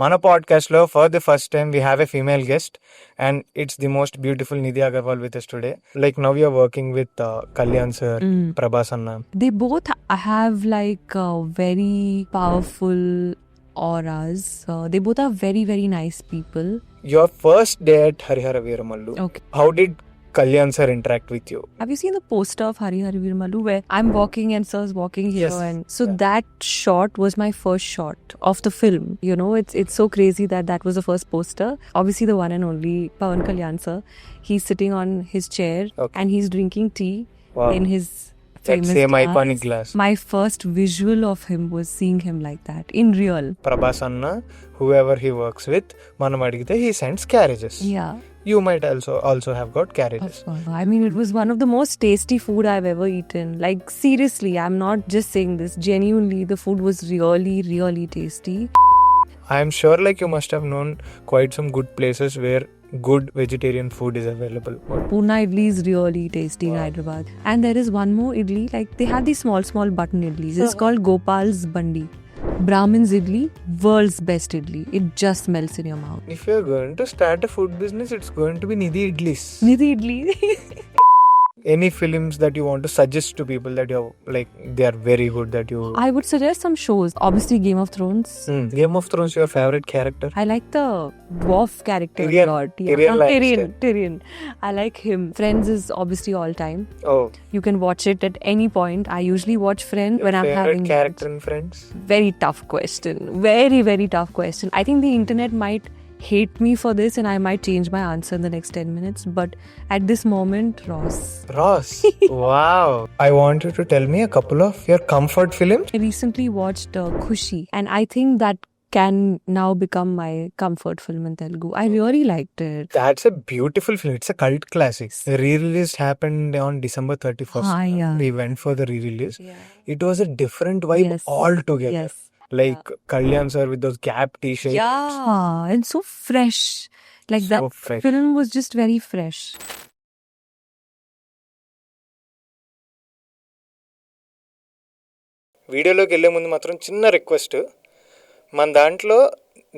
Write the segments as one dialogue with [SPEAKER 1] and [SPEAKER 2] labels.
[SPEAKER 1] మన పాడ్కాస్ట్ లో for the first time we have a female guest and it's the most beautiful Nidhi Agarwal with us today. Like now we are working with Kalyan sir, Prabhas Anna.
[SPEAKER 2] They both have like very powerful auras. They both are very, very nice people.
[SPEAKER 1] Your first day at Harihara Veeramallu.
[SPEAKER 2] Okay.
[SPEAKER 1] How did Kalyan sir interact with you?
[SPEAKER 2] Have you seen the poster of Harihara Veeramallu where I'm walking and sir's walking here?
[SPEAKER 1] Yes.
[SPEAKER 2] And so that shot was my first shot of the film. You know, it's so crazy that was the first poster. Obviously, the one and only Pawan Kalyan sir. He's sitting on his chair and he's drinking tea in his
[SPEAKER 1] That same iconic glass.
[SPEAKER 2] My first visual of him was seeing him like that in real.
[SPEAKER 1] Prabhas Anna, whoever he works with, manam adigithe he sends carriages.
[SPEAKER 2] Yeah.
[SPEAKER 1] You might also have got carriages.
[SPEAKER 2] I mean, it was one of the most tasty food I've ever eaten. Like, seriously, I'm not just saying this. Genuinely, the food was really, really tasty.
[SPEAKER 1] I am sure like you must have known quite some good places where good vegetarian food is available.
[SPEAKER 2] Pune idli is really tasty in Hyderabad. And there is one more idli. Like, they have these small button idlis. It's called Gopal's Bandi. Brahmin's idli, world's best idli. It just melts in your mouth.
[SPEAKER 1] If you're going to start a food business, it's going to be Nidhi Idlis.
[SPEAKER 2] Nidhi idli.
[SPEAKER 1] Any films that you want to suggest to people that you're like they are very good that you...
[SPEAKER 2] I would suggest some shows. Obviously, Game of Thrones.
[SPEAKER 1] Game of Thrones, your favorite character?
[SPEAKER 2] I like the dwarf character
[SPEAKER 1] Tyrion.
[SPEAKER 2] a lot. Tyrion. I like him. Friends is obviously all time.
[SPEAKER 1] Oh.
[SPEAKER 2] You can watch it at any point. I usually watch Friends when I'm having...
[SPEAKER 1] Favorite character in Friends?
[SPEAKER 2] Very tough question. Very, very tough question. I think the internet might hate me for this and I might change my answer in the next 10 minutes. But at this moment, Ross.
[SPEAKER 1] Wow. I want you to tell me a couple of your comfort films.
[SPEAKER 2] I recently watched Khushi and I think that can now become my comfort film in Telugu. I really liked it.
[SPEAKER 1] That's a beautiful film. It's a cult classic. The re-release happened on December 31st.
[SPEAKER 2] Yeah.
[SPEAKER 1] We went for the re-release.
[SPEAKER 2] Yeah.
[SPEAKER 1] It was a different vibe altogether.
[SPEAKER 2] Yes.
[SPEAKER 1] Like Kalyan sir with those Gap t-shirts.
[SPEAKER 2] Yeah, and so fresh. Like
[SPEAKER 1] So
[SPEAKER 2] that
[SPEAKER 1] fresh.
[SPEAKER 2] film was just very fresh.
[SPEAKER 1] వీడియోలోకి వెళ్ళే ముందు మాత్రం చిన్న request, మన దాంట్లో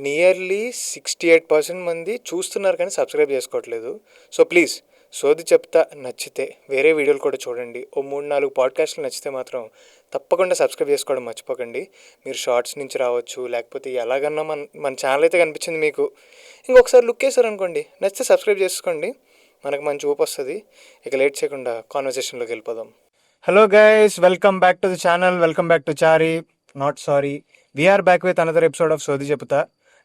[SPEAKER 1] nearly 68% మంది చూస్తున్నారు కానీ సబ్స్క్రైబ్ చేసుకోవట్లేదు. సో ప్లీజ్ సోది చెప్తా నచ్చితే వేరే వీడియోలు కూడా చూడండి. ఓ 3-4 పాడ్కాస్ట్లు నచ్చితే మాత్రం తప్పకుండా సబ్స్క్రైబ్ చేసుకోవడం మర్చిపోకండి. మీరు షార్ట్స్ నుంచి రావచ్చు, లేకపోతే ఎలాగన్నా మన ఛానల్ అయితే కనిపించింది మీకు, ఇంకొకసారి లుక్ వేసారనుకోండి, నచ్చితే సబ్స్క్రైబ్ చేసుకోండి, మనకు మంచి ఊపు వస్తుంది. ఇక లేట్ చేయకుండా కాన్వర్సేషన్లోకి వెళ్ళిపోదాం. Hello guys, welcome back to the channel, welcome back to Chari, not sorry. We are back with another episode of Sodhi Chepta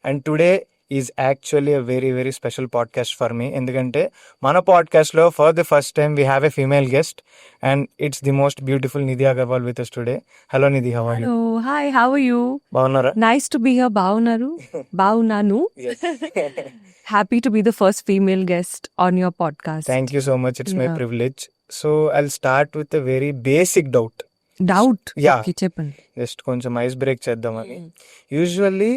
[SPEAKER 1] and today is actually a very very special podcast for me. Endukante mana podcast lo for the first time we have a female guest and it's the most beautiful Nidhi Agarwal with us today. Hello Nidhi, how are you?
[SPEAKER 2] Hello, hi, how are you?
[SPEAKER 1] Bagunnara?
[SPEAKER 2] Nice to be here, Baunanu.
[SPEAKER 1] Yes.
[SPEAKER 2] Happy to be the first female guest on your podcast.
[SPEAKER 1] Thank you so much, it's my privilege. So I'll start with a very basic doubt. Yeah.
[SPEAKER 2] Okay, చెప్పండి.
[SPEAKER 1] Just కొంచెం ice break చేద్దామని. Usually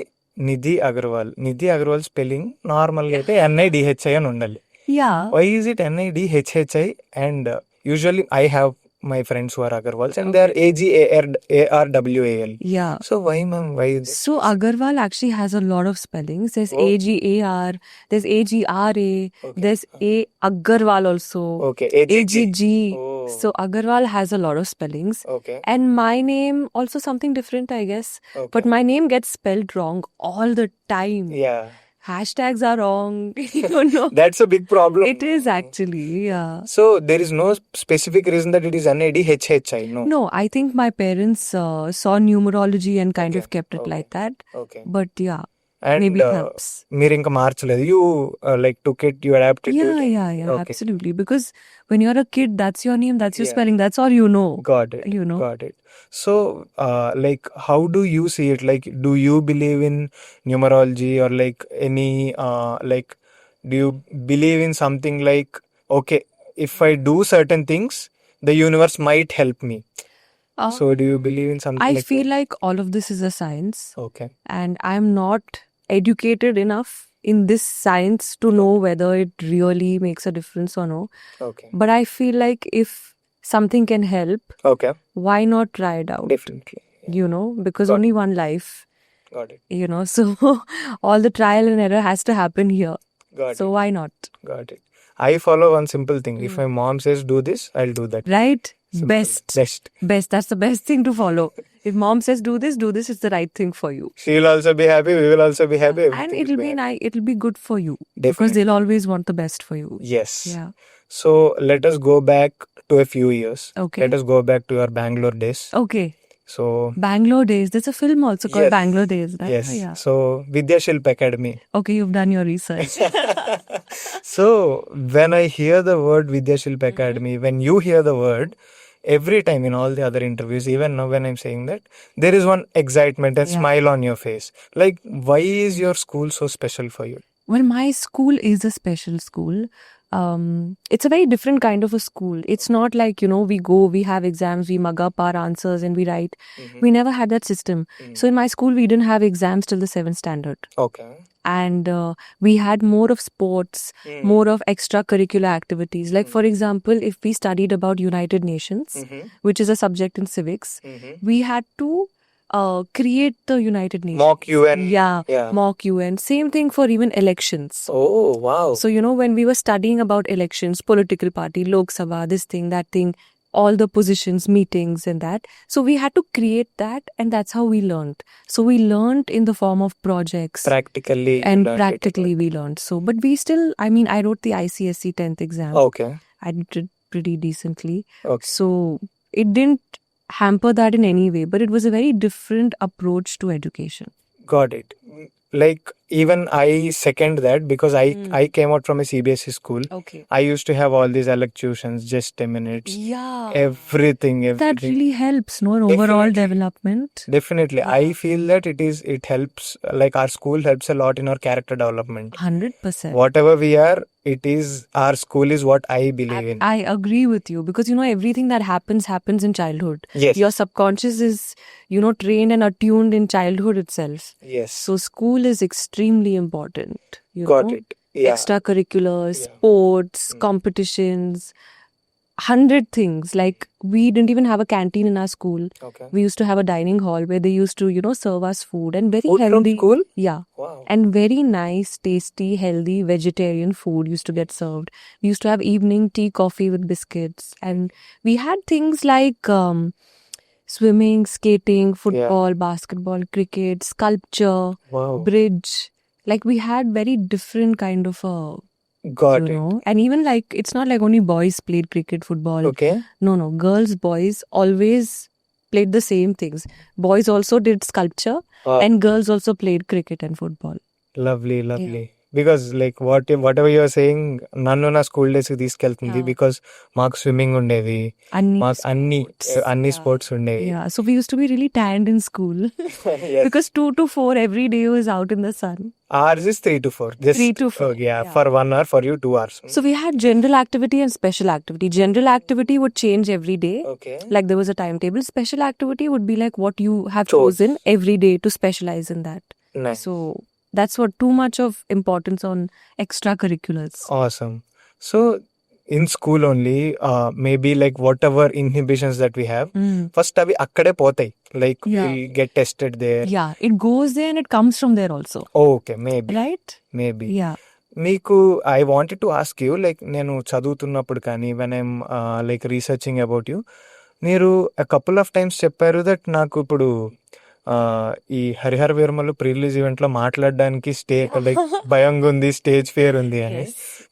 [SPEAKER 1] Nidhi Agarwal spelling నార్మల్గా అయితే NIDHI అని ఉండాలి. Why is it NIDHHI? And usually I have my friends who are Agarwals and they are AGARWAL.
[SPEAKER 2] Yeah.
[SPEAKER 1] So why ma'am? Why?
[SPEAKER 2] So Agarwal actually has a lot of spellings. There's AGAR, there's AGRA, there's Agarwal also.
[SPEAKER 1] Okay.
[SPEAKER 2] AGG. So Agarwal has a lot of spellings.
[SPEAKER 1] Okay.
[SPEAKER 2] And my name also something different, I guess.
[SPEAKER 1] Okay.
[SPEAKER 2] But my name gets spelled wrong all the time.
[SPEAKER 1] Yeah.
[SPEAKER 2] Hashtags are wrong. You don't know.
[SPEAKER 1] That's a big problem.
[SPEAKER 2] It is actually, yeah.
[SPEAKER 1] So there is no specific reason that it is NIDHHI, no?
[SPEAKER 2] No, I think my parents saw numerology and kind of kept it like that.
[SPEAKER 1] Okay.
[SPEAKER 2] But yeah,
[SPEAKER 1] And
[SPEAKER 2] maybe helps.
[SPEAKER 1] మీరు ఇంకా మార్చలేదు. You like took it, you adapted to it.
[SPEAKER 2] Yeah,
[SPEAKER 1] Okay.
[SPEAKER 2] absolutely. Because when you're a kid, that's your name, that's your spelling, that's all you know.
[SPEAKER 1] Got it.
[SPEAKER 2] You know.
[SPEAKER 1] Got it. So, like, how do you see it? Like, do you believe in numerology or like any, like, do you believe in something like, okay, if I do certain things, the universe might help me? So, do you believe in something
[SPEAKER 2] I
[SPEAKER 1] like
[SPEAKER 2] feel
[SPEAKER 1] that?
[SPEAKER 2] like all of this is a science.
[SPEAKER 1] Okay.
[SPEAKER 2] And I'm not educated enough in this science to know whether it really makes a difference or no.
[SPEAKER 1] Okay.
[SPEAKER 2] But I feel like if something can help,
[SPEAKER 1] Okay.
[SPEAKER 2] why not try it out?
[SPEAKER 1] Definitely.
[SPEAKER 2] You know, because only one life.
[SPEAKER 1] Got it.
[SPEAKER 2] You know, so all the trial and error has to happen here.
[SPEAKER 1] Got
[SPEAKER 2] So why not?
[SPEAKER 1] it. Got it. I follow one simple thing. If my mom says do this, I'll do that.
[SPEAKER 2] Right?
[SPEAKER 1] Simple.
[SPEAKER 2] Best.
[SPEAKER 1] Best.
[SPEAKER 2] That's the best thing to follow. If mom says do this, it's the right thing for you.
[SPEAKER 1] She'll also be happy. We will also be happy.
[SPEAKER 2] And
[SPEAKER 1] everything
[SPEAKER 2] it'll
[SPEAKER 1] will
[SPEAKER 2] be
[SPEAKER 1] happy.
[SPEAKER 2] nice. It'll be good for you. Because
[SPEAKER 1] Definitely.
[SPEAKER 2] they'll always want the best for you.
[SPEAKER 1] Yes.
[SPEAKER 2] Yeah.
[SPEAKER 1] So let us go back to a few years.
[SPEAKER 2] Okay.
[SPEAKER 1] Let us go back to your Bangalore days.
[SPEAKER 2] Okay.
[SPEAKER 1] So
[SPEAKER 2] Bangalore Days. There's a film also called
[SPEAKER 1] Yes.
[SPEAKER 2] Bangalore Days, right?
[SPEAKER 1] yes.
[SPEAKER 2] Yeah.
[SPEAKER 1] So Vidyashilp Academy.
[SPEAKER 2] Okay, you've done your research.
[SPEAKER 1] So when I hear the word Vidyashilp Academy, when you hear the word, every time in all the other interviews, even now when I'm saying that, there is one excitement and
[SPEAKER 2] Yeah.
[SPEAKER 1] smile on your face. Like, why is your school so special for you?
[SPEAKER 2] Well, my school is a special school. It's a very different kind of a school. It's not like, you know, we go, we have exams, we mug up our answers and we write. We never had that system. So in my school, we didn't have exams till the 7th standard.
[SPEAKER 1] Okay.
[SPEAKER 2] And we had more of sports, more of extracurricular activities. Like, for example, if we studied about United Nations, which is a subject in civics, we had to create the United Nations.
[SPEAKER 1] Mock UN.
[SPEAKER 2] Yeah, mock UN. Same thing for even elections.
[SPEAKER 1] Oh, wow.
[SPEAKER 2] So, you know, when we were studying about elections, political party, Lok Sabha, this thing, that thing, all the positions, meetings and that. So we had to create that, and that's how we learned. So we learned in the form of projects.
[SPEAKER 1] Practically.
[SPEAKER 2] And
[SPEAKER 1] learned it.
[SPEAKER 2] practically we learned. So, but we still, I mean, I wrote the ICSE 10th exam.
[SPEAKER 1] Okay.
[SPEAKER 2] I did it pretty decently.
[SPEAKER 1] Okay.
[SPEAKER 2] So it didn't hamper that in any way, but it was a very different approach to education.
[SPEAKER 1] Got it. Like, even I second that because I came out from a CBSE school.
[SPEAKER 2] Okay.
[SPEAKER 1] I used to have all these electrocutions, just 10 minutes.
[SPEAKER 2] Yeah.
[SPEAKER 1] Everything.
[SPEAKER 2] That really helps, no, in overall development.
[SPEAKER 1] Definitely. I feel that it helps, like our school helps a lot in our character development.
[SPEAKER 2] 100%.
[SPEAKER 1] Whatever we are, our school is what I believe in.
[SPEAKER 2] I agree with you because, you know, everything that happens in childhood.
[SPEAKER 1] Yes.
[SPEAKER 2] Your subconscious is, you know, trained and attuned in childhood itself.
[SPEAKER 1] Yes.
[SPEAKER 2] So school is extremely important. You
[SPEAKER 1] Got
[SPEAKER 2] know?
[SPEAKER 1] it. Yeah.
[SPEAKER 2] Extracurriculars, sports, competitions, 100 things. Like, we didn't even have a canteen in our school.
[SPEAKER 1] Okay.
[SPEAKER 2] We used to have a dining hall where they used to, you know, serve us food and very
[SPEAKER 1] Food from
[SPEAKER 2] healthy.
[SPEAKER 1] school?
[SPEAKER 2] Yeah.
[SPEAKER 1] Wow.
[SPEAKER 2] And very nice, tasty, healthy vegetarian food used to get served. We used to have evening tea, coffee with biscuits. And we had things like swimming, skating, football, basketball, cricket, sculpture,
[SPEAKER 1] Wow.
[SPEAKER 2] bridge. Like, we had very different kind of
[SPEAKER 1] Got
[SPEAKER 2] you
[SPEAKER 1] it.
[SPEAKER 2] know. And even like, it's not like only boys played cricket, football.
[SPEAKER 1] Okay.
[SPEAKER 2] No. Girls, boys always played the same things. Boys also did sculpture and girls also played cricket and football.
[SPEAKER 1] Lovely. Because like whatever you are saying, నన్ను నా school days కి తీసుకెళ్తుంది because మాకు swimming ఉండేది, మాకు అన్ని sports ఉండేవి.
[SPEAKER 2] Yeah, so we used to be really tanned in school because 2 to 4 every day was out in the sun.
[SPEAKER 1] Ours is 3 to 4. Just
[SPEAKER 2] 3 to 4.
[SPEAKER 1] Yeah, for 1 hour, for you 2 hours.
[SPEAKER 2] So we had general activity and special activity. General activity would change every day.
[SPEAKER 1] Okay.
[SPEAKER 2] Like, there was a timetable. Special activity would be like what you have chosen every day to specialize in that.
[SPEAKER 1] Nice.
[SPEAKER 2] So that's what too much of importance on extracurriculars.
[SPEAKER 1] Awesome. So in school only, maybe like whatever inhibitions that we have, first avi akkade potai. Like, we'll get tested there.
[SPEAKER 2] Yeah, it goes there and it comes from there also.
[SPEAKER 1] Okay, maybe.
[SPEAKER 2] Right?
[SPEAKER 1] Maybe.
[SPEAKER 2] Yeah.
[SPEAKER 1] మీకు I wanted to ask you, like నేను చదువుతున్నప్పుడు కానీ when I'm like researching about you, మీరు a couple of times చెప్పారు that నాకు ఇప్పుడు ఈ Harihara Veeramallu pre release event లో మాట్లాడడానికి లైక్ భయంగా ఉంది, స్టేజ్ ఫియర్ ఉంది అని.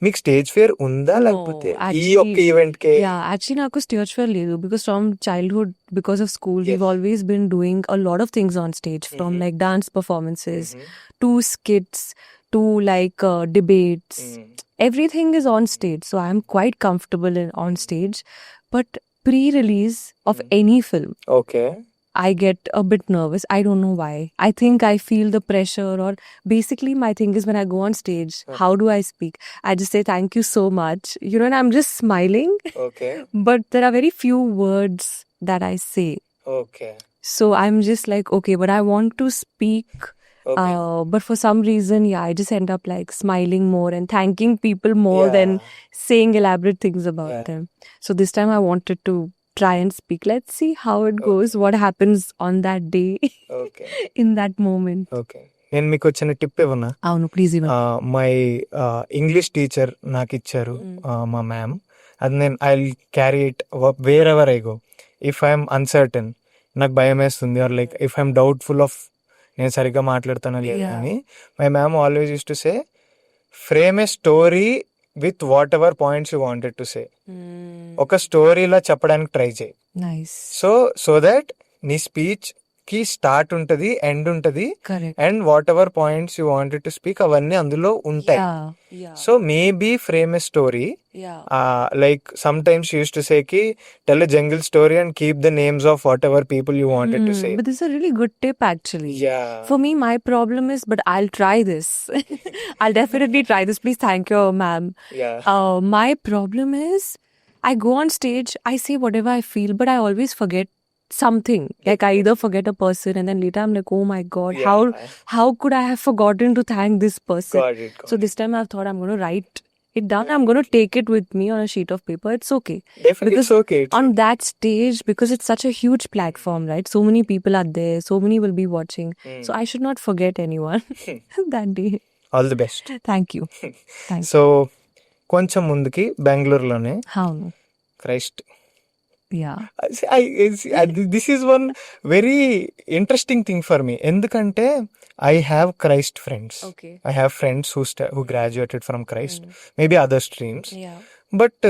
[SPEAKER 1] మీకు స్టేజ్ ఫియర్ ఉందా లేకపోతే ఈ ఒక్క ఈవెంట్ కే?
[SPEAKER 2] Yeah, actually నాకు స్టేజ్ ఫియర్ లేదు because from childhood, because of school, we've always been doing a lot of things on stage, from like dance performances to skits to like debates. Everything is on stage, so I'm quite comfortable on stage. But pre-release of any film,
[SPEAKER 1] Okay.
[SPEAKER 2] I get a bit nervous. I don't know why. I think I feel the pressure, or basically my thing is when I go on stage, how do I speak? I just say thank you so much, you know, and I'm just smiling.
[SPEAKER 1] Okay.
[SPEAKER 2] But there are very few words that I say.
[SPEAKER 1] Okay.
[SPEAKER 2] So I'm just like, okay, but I want to speak. But for some reason, I just end up like smiling more and thanking people more than saying elaborate things about them. So this time I wanted to try and speak. Let's see how it goes, what happens on that day,
[SPEAKER 1] okay
[SPEAKER 2] in that moment.
[SPEAKER 1] Okay నేను మీకు వచ్చిన tip ఇవ్వనా?
[SPEAKER 2] Avunu, please even.
[SPEAKER 1] My English teacher నాకు ఇచ్చారు, మా ma'am. అది నేను I carry it wherever I go. If I'm uncertain, నాకు భయం వేస్తుంది, or like if I'm doubtful of నేను సరిగ్గా మాట్లాడుతానో లేదా అని, my ma'am always use to say frame a story with whatever points you wanted to say. ఒక స్టోరీలా చెప్పడానికి ట్రై చేయి.
[SPEAKER 2] Nice.
[SPEAKER 1] సో దట్ నీ స్పీచ్ కి స్టార్ట్ ఉంటది, ఎండ్ ఉంటది,
[SPEAKER 2] Correct.
[SPEAKER 1] And what ever points you wanted to speak అవన్నీ అందులో ఉంటాయి.
[SPEAKER 2] Yeah.
[SPEAKER 1] So maybe frame a story,
[SPEAKER 2] Yeah.
[SPEAKER 1] like sometimes she used to say ki tell a jungle story and keep the names of whatever people you wanted to say.
[SPEAKER 2] But this is a really good tip, actually.
[SPEAKER 1] Yeah.
[SPEAKER 2] For me, my problem is, but I'll try this. I'll definitely try this. Please thank you, ma'am.
[SPEAKER 1] Yeah.
[SPEAKER 2] My problem is, I go on stage, I say whatever I feel, but I always forget something. Like I either forget a person, and then later I'm like, oh my god,
[SPEAKER 1] Yeah.
[SPEAKER 2] how could I have forgotten to thank this person?
[SPEAKER 1] Got it.
[SPEAKER 2] So this time I've thought I'm going to write it down. I'm going to take it with me on a sheet of paper. It's okay.
[SPEAKER 1] Definitely,
[SPEAKER 2] because
[SPEAKER 1] it's okay.
[SPEAKER 2] on that stage, because it's such a huge platform, right? So many people are there. So many will be watching. So I should not forget anyone that day.
[SPEAKER 1] All the best.
[SPEAKER 2] Thank you. Thank you.
[SPEAKER 1] So కొంచెం ముందుకి బెంగళూరులోనే
[SPEAKER 2] How?
[SPEAKER 1] Christ.
[SPEAKER 2] Yeah.
[SPEAKER 1] This is one very interesting thing for me. ఎందుకంటే I have Christ friends.
[SPEAKER 2] Okay.
[SPEAKER 1] I have friends who graduated from Christ, maybe other streams.
[SPEAKER 2] Yeah.
[SPEAKER 1] But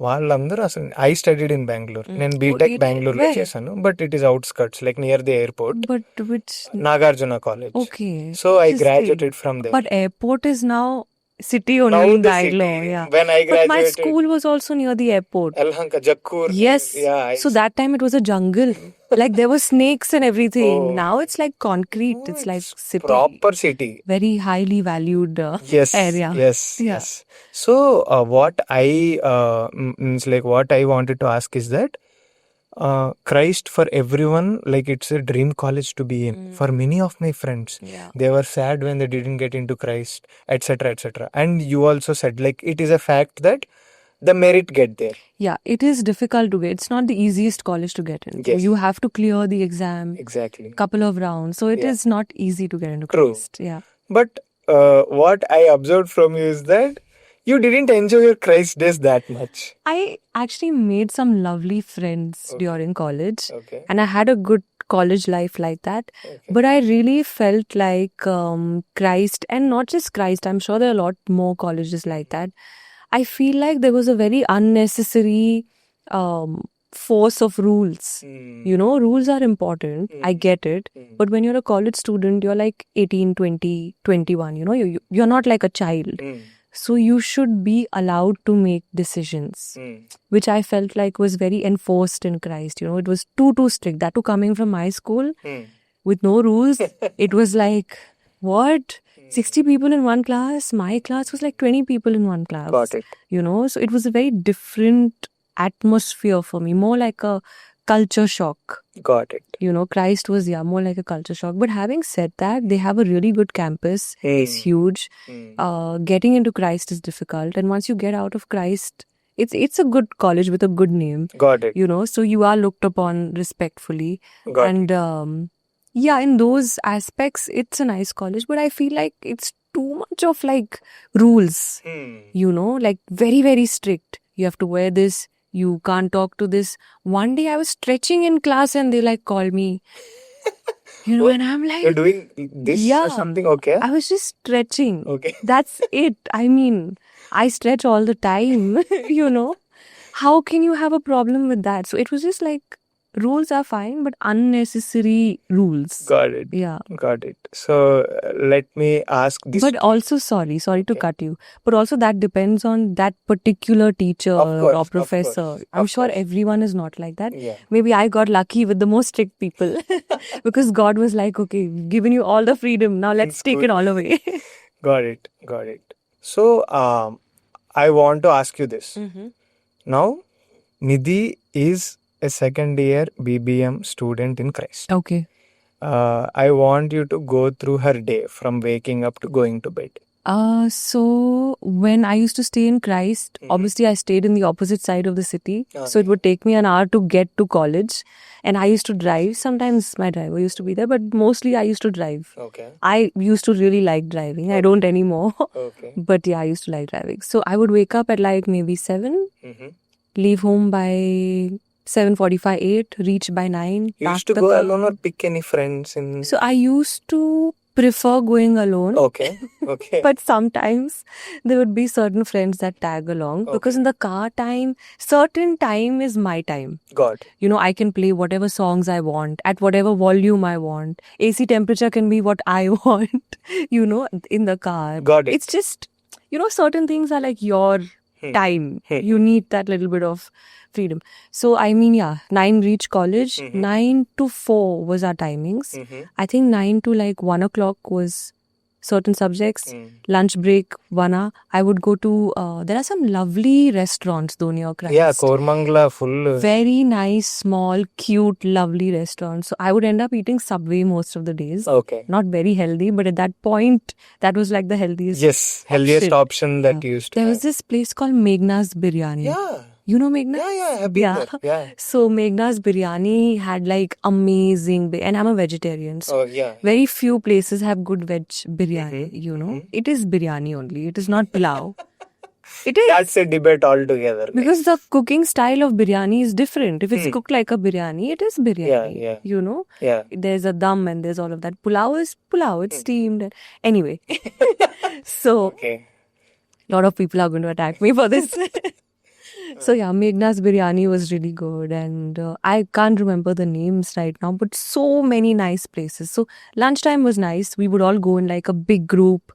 [SPEAKER 1] వాళ్ళందరూ అసలు I studied in Bengaluru. నేను BTech బెంగళూరులో చేశాను, but it is outskirts like near the airport,
[SPEAKER 2] But which?
[SPEAKER 1] Nagarjuna college.
[SPEAKER 2] Okay.
[SPEAKER 1] So I
[SPEAKER 2] Interesting.
[SPEAKER 1] Graduated from there.
[SPEAKER 2] But airport is now city only
[SPEAKER 1] Now
[SPEAKER 2] in
[SPEAKER 1] the
[SPEAKER 2] Bangalore.
[SPEAKER 1] city.
[SPEAKER 2] Yeah.
[SPEAKER 1] When I
[SPEAKER 2] But my
[SPEAKER 1] graduated,
[SPEAKER 2] school was also near the airport.
[SPEAKER 1] Yelahanka, Jakkur.
[SPEAKER 2] Yes.
[SPEAKER 1] Yeah.
[SPEAKER 2] So that time it was a jungle. Like there were snakes and everything.
[SPEAKER 1] Oh.
[SPEAKER 2] Now it's like concrete. It's like city.
[SPEAKER 1] Proper city.
[SPEAKER 2] Very highly valued
[SPEAKER 1] Yes.
[SPEAKER 2] area.
[SPEAKER 1] Yes.
[SPEAKER 2] Yeah.
[SPEAKER 1] Yes. So what I means like what I wanted to ask is that Christ for everyone, like it's a dream college to be in. For many of my friends,
[SPEAKER 2] Yeah.
[SPEAKER 1] they were sad when they didn't get into Christ, etc., etc. And you also said like it is a fact that the merit get there.
[SPEAKER 2] Yeah, it is difficult to get. It's not the easiest college to get in.
[SPEAKER 1] Yes.
[SPEAKER 2] You have to clear the exam,
[SPEAKER 1] Exactly.
[SPEAKER 2] couple of rounds. So it
[SPEAKER 1] Yeah.
[SPEAKER 2] is not easy to get into
[SPEAKER 1] True.
[SPEAKER 2] Christ. Yeah.
[SPEAKER 1] But what I observed from you is that you didn't enjoy your Christ days that much.
[SPEAKER 2] I actually made some lovely friends during college.
[SPEAKER 1] Okay.
[SPEAKER 2] And I had a good college life like that.
[SPEAKER 1] Okay.
[SPEAKER 2] But I really felt like Christ, and not just Christ, I'm sure there are a lot more colleges like that. I feel like there was a very unnecessary force of rules. You know, rules are important. I get it. But when you're a college student, you're like 18, 20, 21. You know, you're not like a child. So you should be allowed to make decisions, which I felt like was very enforced in Christ. You know, it was too strict. That too coming from my school with no rules. It was like, what? 60 people in one class? My class was like 20 people in one class.
[SPEAKER 1] Got it.
[SPEAKER 2] You know, so it was a very different atmosphere for me, more like a culture shock.
[SPEAKER 1] Got it.
[SPEAKER 2] You know, Christ was, more like a culture shock. But having said that, they have a really good campus. It's huge. Getting into Christ is difficult. And once you get out of Christ, it's a good college with a good name.
[SPEAKER 1] Got it.
[SPEAKER 2] You know, so you are looked upon respectfully.
[SPEAKER 1] Got
[SPEAKER 2] And yeah, in those aspects, it's a nice college. But I feel like it's too much of like rules. You know, like very, very strict. You have to wear this. You can't talk to this. One day I was stretching in class and they like called me. You know, and I'm like,
[SPEAKER 1] You're doing this or
[SPEAKER 2] Yeah.
[SPEAKER 1] something, okay?
[SPEAKER 2] I was just stretching.
[SPEAKER 1] Okay.
[SPEAKER 2] That's it. I mean, I stretch all the time, you know. How can you have a problem with that? So it was just like, rules are fine, but unnecessary rules.
[SPEAKER 1] Got it.
[SPEAKER 2] Yeah.
[SPEAKER 1] Got it. So let me ask this.
[SPEAKER 2] But also, sorry to
[SPEAKER 1] Okay.
[SPEAKER 2] cut you. But also that depends on that particular teacher
[SPEAKER 1] Of course,
[SPEAKER 2] or
[SPEAKER 1] of
[SPEAKER 2] professor.
[SPEAKER 1] course,
[SPEAKER 2] I'm
[SPEAKER 1] of
[SPEAKER 2] sure
[SPEAKER 1] course.
[SPEAKER 2] everyone is not like that.
[SPEAKER 1] Yeah.
[SPEAKER 2] Maybe I got lucky with the most strict people because God was like, okay, given you all the freedom. Now let's
[SPEAKER 1] It's
[SPEAKER 2] take
[SPEAKER 1] good.
[SPEAKER 2] it all away.
[SPEAKER 1] Got it. Got it. So I want to ask you this. Now, Nidhi is a second year BBM student in Christ.
[SPEAKER 2] Okay.
[SPEAKER 1] I want you to go through her day from waking up to going to bed.
[SPEAKER 2] So when I used to stay in Christ, obviously I stayed in the opposite side of the city. So it would take me an hour to get to college. And I used to drive. Sometimes my driver used to be there, but mostly I used to drive.
[SPEAKER 1] Okay.
[SPEAKER 2] I used to really like driving. I don't anymore.
[SPEAKER 1] Okay.
[SPEAKER 2] But yeah, I used to like driving. So I would wake up at like maybe 7, leave home by 7:45, 8, reach by 9.
[SPEAKER 1] You
[SPEAKER 2] park
[SPEAKER 1] used to
[SPEAKER 2] the
[SPEAKER 1] go
[SPEAKER 2] car.
[SPEAKER 1] alone or pick any friends in...
[SPEAKER 2] So I used to prefer going alone.
[SPEAKER 1] Okay. Okay.
[SPEAKER 2] But sometimes there would be certain friends that tag along because in the car time, certain time is my time.
[SPEAKER 1] Got it.
[SPEAKER 2] You know, I can play whatever songs I want at whatever volume I want. AC temperature can be what I want, you know, in the car.
[SPEAKER 1] Got it.
[SPEAKER 2] It's just, you know, certain things are like your time. You need that little bit of freedom. So, I mean, yeah, 9 reach college, 9 to 4 was our timings. I think 9 to like 1 o'clock was certain subjects. Lunch break, 1 hour. I would go to, there are some lovely restaurants though near Christ.
[SPEAKER 1] Yeah, Kormangla full...
[SPEAKER 2] Very nice, small, cute, lovely restaurants. So I would end up eating Subway most of the days.
[SPEAKER 1] Okay.
[SPEAKER 2] Not very healthy, but at that point, that was like the healthiest.
[SPEAKER 1] Yes, healthiest option that you used to
[SPEAKER 2] There
[SPEAKER 1] have.
[SPEAKER 2] was this place called Meghna's Biryani.
[SPEAKER 1] Yeah.
[SPEAKER 2] You know Meghna's?
[SPEAKER 1] Yeah, I have been there. Yeah.
[SPEAKER 2] So Meghna's Biryani had like amazing, and I'm a vegetarian. So
[SPEAKER 1] Oh, yeah.
[SPEAKER 2] very few places have good veg biryani, you know. It is biryani only. It is not pulao. It is.
[SPEAKER 1] That's a debate altogether.
[SPEAKER 2] Because the cooking style of biryani is different. If it's cooked like a biryani, it is biryani.
[SPEAKER 1] Yeah.
[SPEAKER 2] You know?
[SPEAKER 1] Yeah.
[SPEAKER 2] There's a dum and there's all of that. Pulao is pulao. It's steamed. And anyway. So,
[SPEAKER 1] Okay.
[SPEAKER 2] a lot of people are going to attack me for this. So yeah, Meghna's biryani was really good, and I can't remember the names right now, but so many nice places. So lunchtime was nice. We would all go in like a big group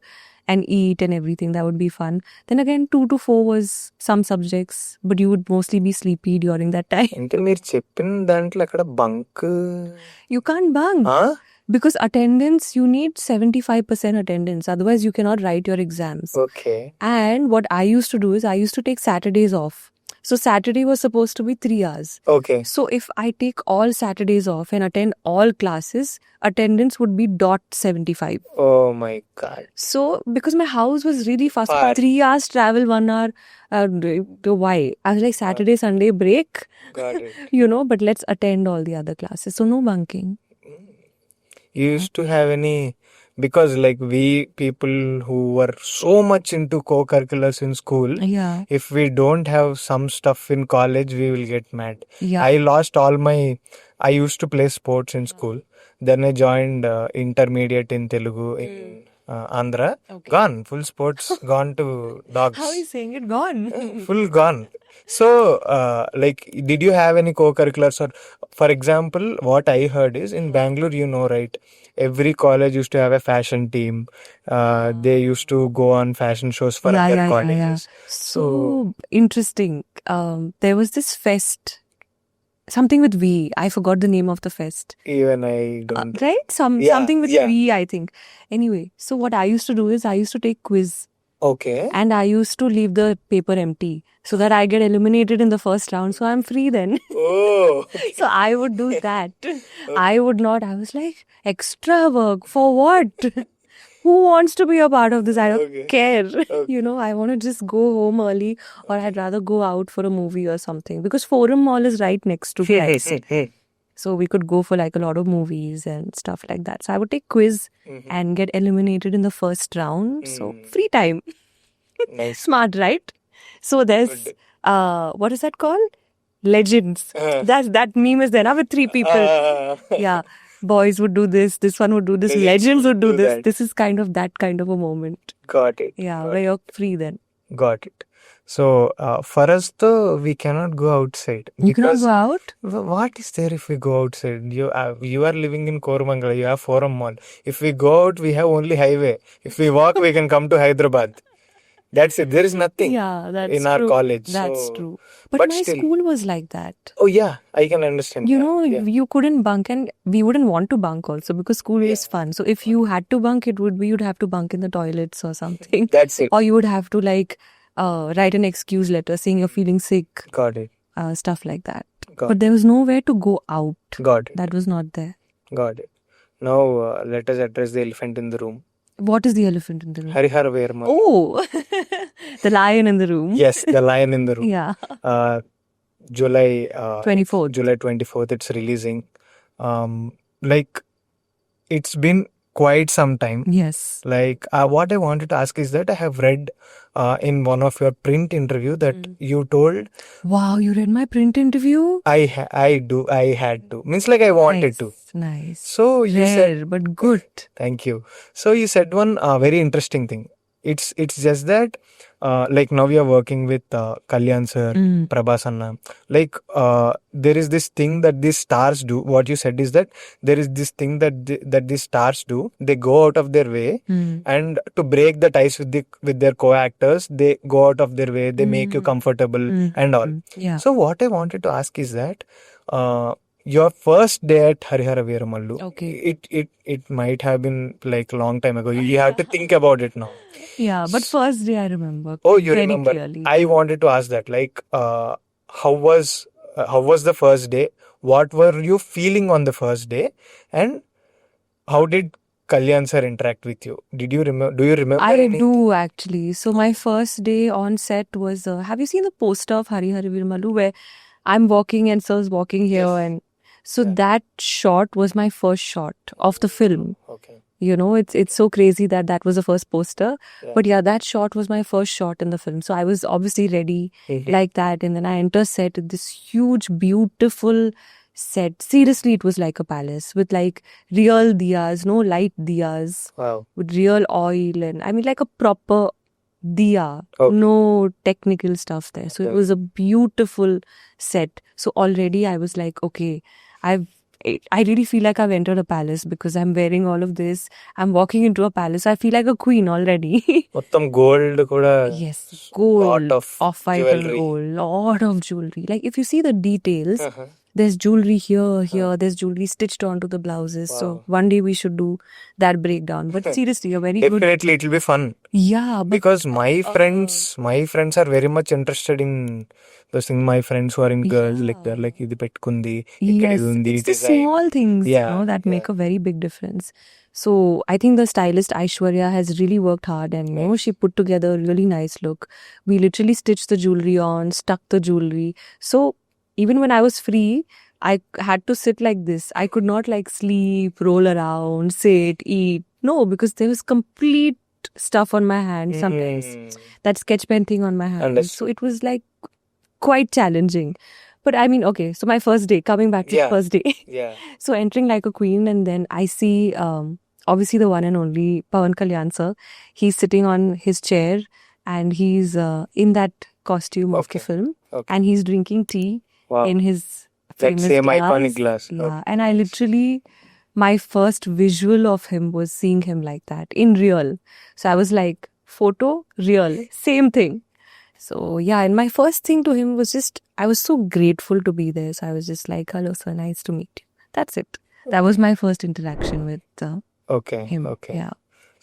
[SPEAKER 2] and eat and everything. That would be fun. Then again, 2 to 4 was some subjects, but you would mostly be sleepy during that time.
[SPEAKER 1] అంటే మీరు చెప్పిన దాంట్లో అక్కడ bunk
[SPEAKER 2] You can't bunk. Because attendance, you need 75% attendance. Otherwise, you cannot write your exams.
[SPEAKER 1] Okay
[SPEAKER 2] And what I used to do is I used to take Saturdays off. So Saturday was supposed to be 3 hours.
[SPEAKER 1] Okay
[SPEAKER 2] So if I take all Saturdays off and attend all classes, attendance would be .75.
[SPEAKER 1] Oh my God
[SPEAKER 2] So because my house was really fast,
[SPEAKER 1] Far.
[SPEAKER 2] 3 hours travel, 1 hour, why? I was like Saturday, Sunday break,
[SPEAKER 1] got it
[SPEAKER 2] you know, but let's attend all the other classes. So no bunking.
[SPEAKER 1] you used to have any, because like we people who were so much into co-curriculars in school,
[SPEAKER 2] Yeah.
[SPEAKER 1] if we don't have some stuff in college we will get mad.
[SPEAKER 2] Yeah.
[SPEAKER 1] I lost all my, I used to play sports in school, then I joined intermediate in Telugu in Andhra. Gone, full sports gone to dogs.
[SPEAKER 2] How are you saying it? Gone.
[SPEAKER 1] Full gone. So like did you have any co-curriculars, or for example what I heard is in Bangalore, you know, right, every college used to have a fashion team. They used to go on fashion shows for other colleges.
[SPEAKER 2] So interesting. There was this fest, something with V. I forgot the name of the fest.
[SPEAKER 1] Even I don't.
[SPEAKER 2] Right?
[SPEAKER 1] Yeah,
[SPEAKER 2] Something with
[SPEAKER 1] yeah.
[SPEAKER 2] V, I think. Anyway, so what I used to do is I used to take quiz
[SPEAKER 1] Okay.
[SPEAKER 2] and I used to leave the paper empty so that I get eliminated in the first round. So I'm free then.
[SPEAKER 1] Oh.
[SPEAKER 2] So I would do that. I would not. I was like, extra work for what? Who wants to be a part of this? I don't care. You know, I want to just go home early, or I'd rather go out for a movie or something, because Forum Mall is right next to Christ. So we could go for like a lot of movies and stuff like that. So I would take quiz and get eliminated in the first round. So free time.
[SPEAKER 1] Nice.
[SPEAKER 2] Smart, right? So there's what is that called? Legends. That meme is there now with 3 people. Yeah. Boys would do this. This one would do this. Legends would do this.
[SPEAKER 1] that.
[SPEAKER 2] This is kind of that kind of a moment.
[SPEAKER 1] Got it.
[SPEAKER 2] Yeah, where you're free then.
[SPEAKER 1] Got it. So for us though, we cannot go outside.
[SPEAKER 2] You cannot
[SPEAKER 1] because
[SPEAKER 2] go out?
[SPEAKER 1] What is there if we go outside? You are living in Kormangala, you have Forum Mall. If we go out, we have only highway. If we walk, we can come to Hyderabad. That's it. There is nothing
[SPEAKER 2] Yeah, that's
[SPEAKER 1] in our
[SPEAKER 2] true.
[SPEAKER 1] college.
[SPEAKER 2] That's
[SPEAKER 1] so-
[SPEAKER 2] true. But
[SPEAKER 1] but
[SPEAKER 2] my
[SPEAKER 1] still-
[SPEAKER 2] school was like that.
[SPEAKER 1] Oh yeah, I can understand.
[SPEAKER 2] You
[SPEAKER 1] that.
[SPEAKER 2] know,
[SPEAKER 1] Yeah.
[SPEAKER 2] you couldn't bunk, and we wouldn't want to bunk also because school is fun. So if you had to bunk, it would be you'd have to bunk in the toilets or something.
[SPEAKER 1] That's it.
[SPEAKER 2] Or you would have to like write an excuse letter saying you're feeling sick,
[SPEAKER 1] Got it.
[SPEAKER 2] stuff like that.
[SPEAKER 1] Got
[SPEAKER 2] But there was nowhere to go out.
[SPEAKER 1] Got it.
[SPEAKER 2] That was not there.
[SPEAKER 1] Got it. Now let us address the elephant in the room.
[SPEAKER 2] What is the elephant in the room?
[SPEAKER 1] Harihara Veeramallu.
[SPEAKER 2] Oh, the lion in the room.
[SPEAKER 1] Yes, The Lion in the Room.
[SPEAKER 2] Yeah.
[SPEAKER 1] July
[SPEAKER 2] 24th.
[SPEAKER 1] July 24th it's releasing. Like it's been quite some time.
[SPEAKER 2] Yes.
[SPEAKER 1] Like what I wanted to ask is that I have read in one of your print interview that you told
[SPEAKER 2] Wow, you read my print interview?
[SPEAKER 1] I had to, means like I wanted to.
[SPEAKER 2] Nice.
[SPEAKER 1] So you said,
[SPEAKER 2] Rare, but good.
[SPEAKER 1] thank you. So you said one very interesting thing. It's just that like now we are working with Kalyan sir, Prabhas Anna. Like there is this thing that these stars do. What you said is that there is this thing that these stars do. They go out of their way, and to break the ties with their co-actors, they go out of their way. They make you comfortable and all.
[SPEAKER 2] Yeah.
[SPEAKER 1] So what I wanted to ask is that your first day at Harihara Veeramallu,
[SPEAKER 2] Okay.
[SPEAKER 1] it might have been like a long time ago. You have to think about it now.
[SPEAKER 2] Yeah, but first day I remember.
[SPEAKER 1] Oh, you
[SPEAKER 2] very
[SPEAKER 1] remember?
[SPEAKER 2] Clearly.
[SPEAKER 1] I wanted to ask that. Like, how was the first day? What were you feeling on the first day? And how did Kalyan sir interact with you? Did you remember? Do you remember?
[SPEAKER 2] I do actually. So my first day on set was. Have you seen the poster of Harihara Veeramallu where I'm walking and sir's walking here, and so that shot was my first shot of the film.
[SPEAKER 1] Okay.
[SPEAKER 2] You know, it's so crazy that was the first poster.
[SPEAKER 1] Yeah.
[SPEAKER 2] But yeah, that shot was my first shot in the film. So I was obviously ready like that. And then I enter set, this huge, beautiful set. Seriously, it was like a palace with like real diyas, no light diyas,
[SPEAKER 1] Wow.
[SPEAKER 2] with real oil. And I mean, like a proper diya,
[SPEAKER 1] Okay.
[SPEAKER 2] no technical stuff there. So it was a beautiful set. So already I was like, okay, I really feel like I've entered a palace because I'm wearing all of this. I'm walking into a palace. I feel like a queen already.
[SPEAKER 1] మొత్తం gold కూడా
[SPEAKER 2] Yes, gold,
[SPEAKER 1] lot of
[SPEAKER 2] off-white and
[SPEAKER 1] jewelry.
[SPEAKER 2] gold, lot of jewelry. Like if you see the details, there's jewelry here, there's jewelry stitched onto the blouses. So one day we should do that breakdown. But seriously, a very good.
[SPEAKER 1] Definitely, it will be fun.
[SPEAKER 2] Yeah, but
[SPEAKER 1] Because my friends are very much interested in those things. My friends who are in girls, like they're like ఇది పెట్టుకుంది, ఇక్కడ
[SPEAKER 2] yes,
[SPEAKER 1] ఇది ఉంది,
[SPEAKER 2] it's the
[SPEAKER 1] design.
[SPEAKER 2] small things,
[SPEAKER 1] Yeah,
[SPEAKER 2] you know, that make a very big difference. So I think the stylist Aishwarya has really worked hard, and you know, she put together a really nice look. We literally stitched the jewelry on, stuck the jewelry. So even when I was free, I had to sit like this. I could not like sleep, roll around, sit, eat. No, because there was complete stuff on my hand sometimes. That sketch pen thing on my hand.
[SPEAKER 1] Understood.
[SPEAKER 2] So it was like quite challenging. But I mean, okay, so my first day, coming back to the first day.
[SPEAKER 1] Yeah.
[SPEAKER 2] So entering like a queen, and then I see obviously the one and only Pawan Kalyan sir. He's sitting on his chair, and he's in that costume of the film, and he's drinking tea
[SPEAKER 1] Wow.
[SPEAKER 2] in his
[SPEAKER 1] That
[SPEAKER 2] famous
[SPEAKER 1] same
[SPEAKER 2] glass.
[SPEAKER 1] iconic glass.
[SPEAKER 2] Yeah, and I literally, my first visual of him was seeing him like that in real. So I was like, photo, real, same thing. So yeah, and my first thing to him was just, I was so grateful to be there. So I was just like, hello sir, nice to meet you. That's it. That was my first interaction with
[SPEAKER 1] Okay.
[SPEAKER 2] him.
[SPEAKER 1] Okay.
[SPEAKER 2] Yeah.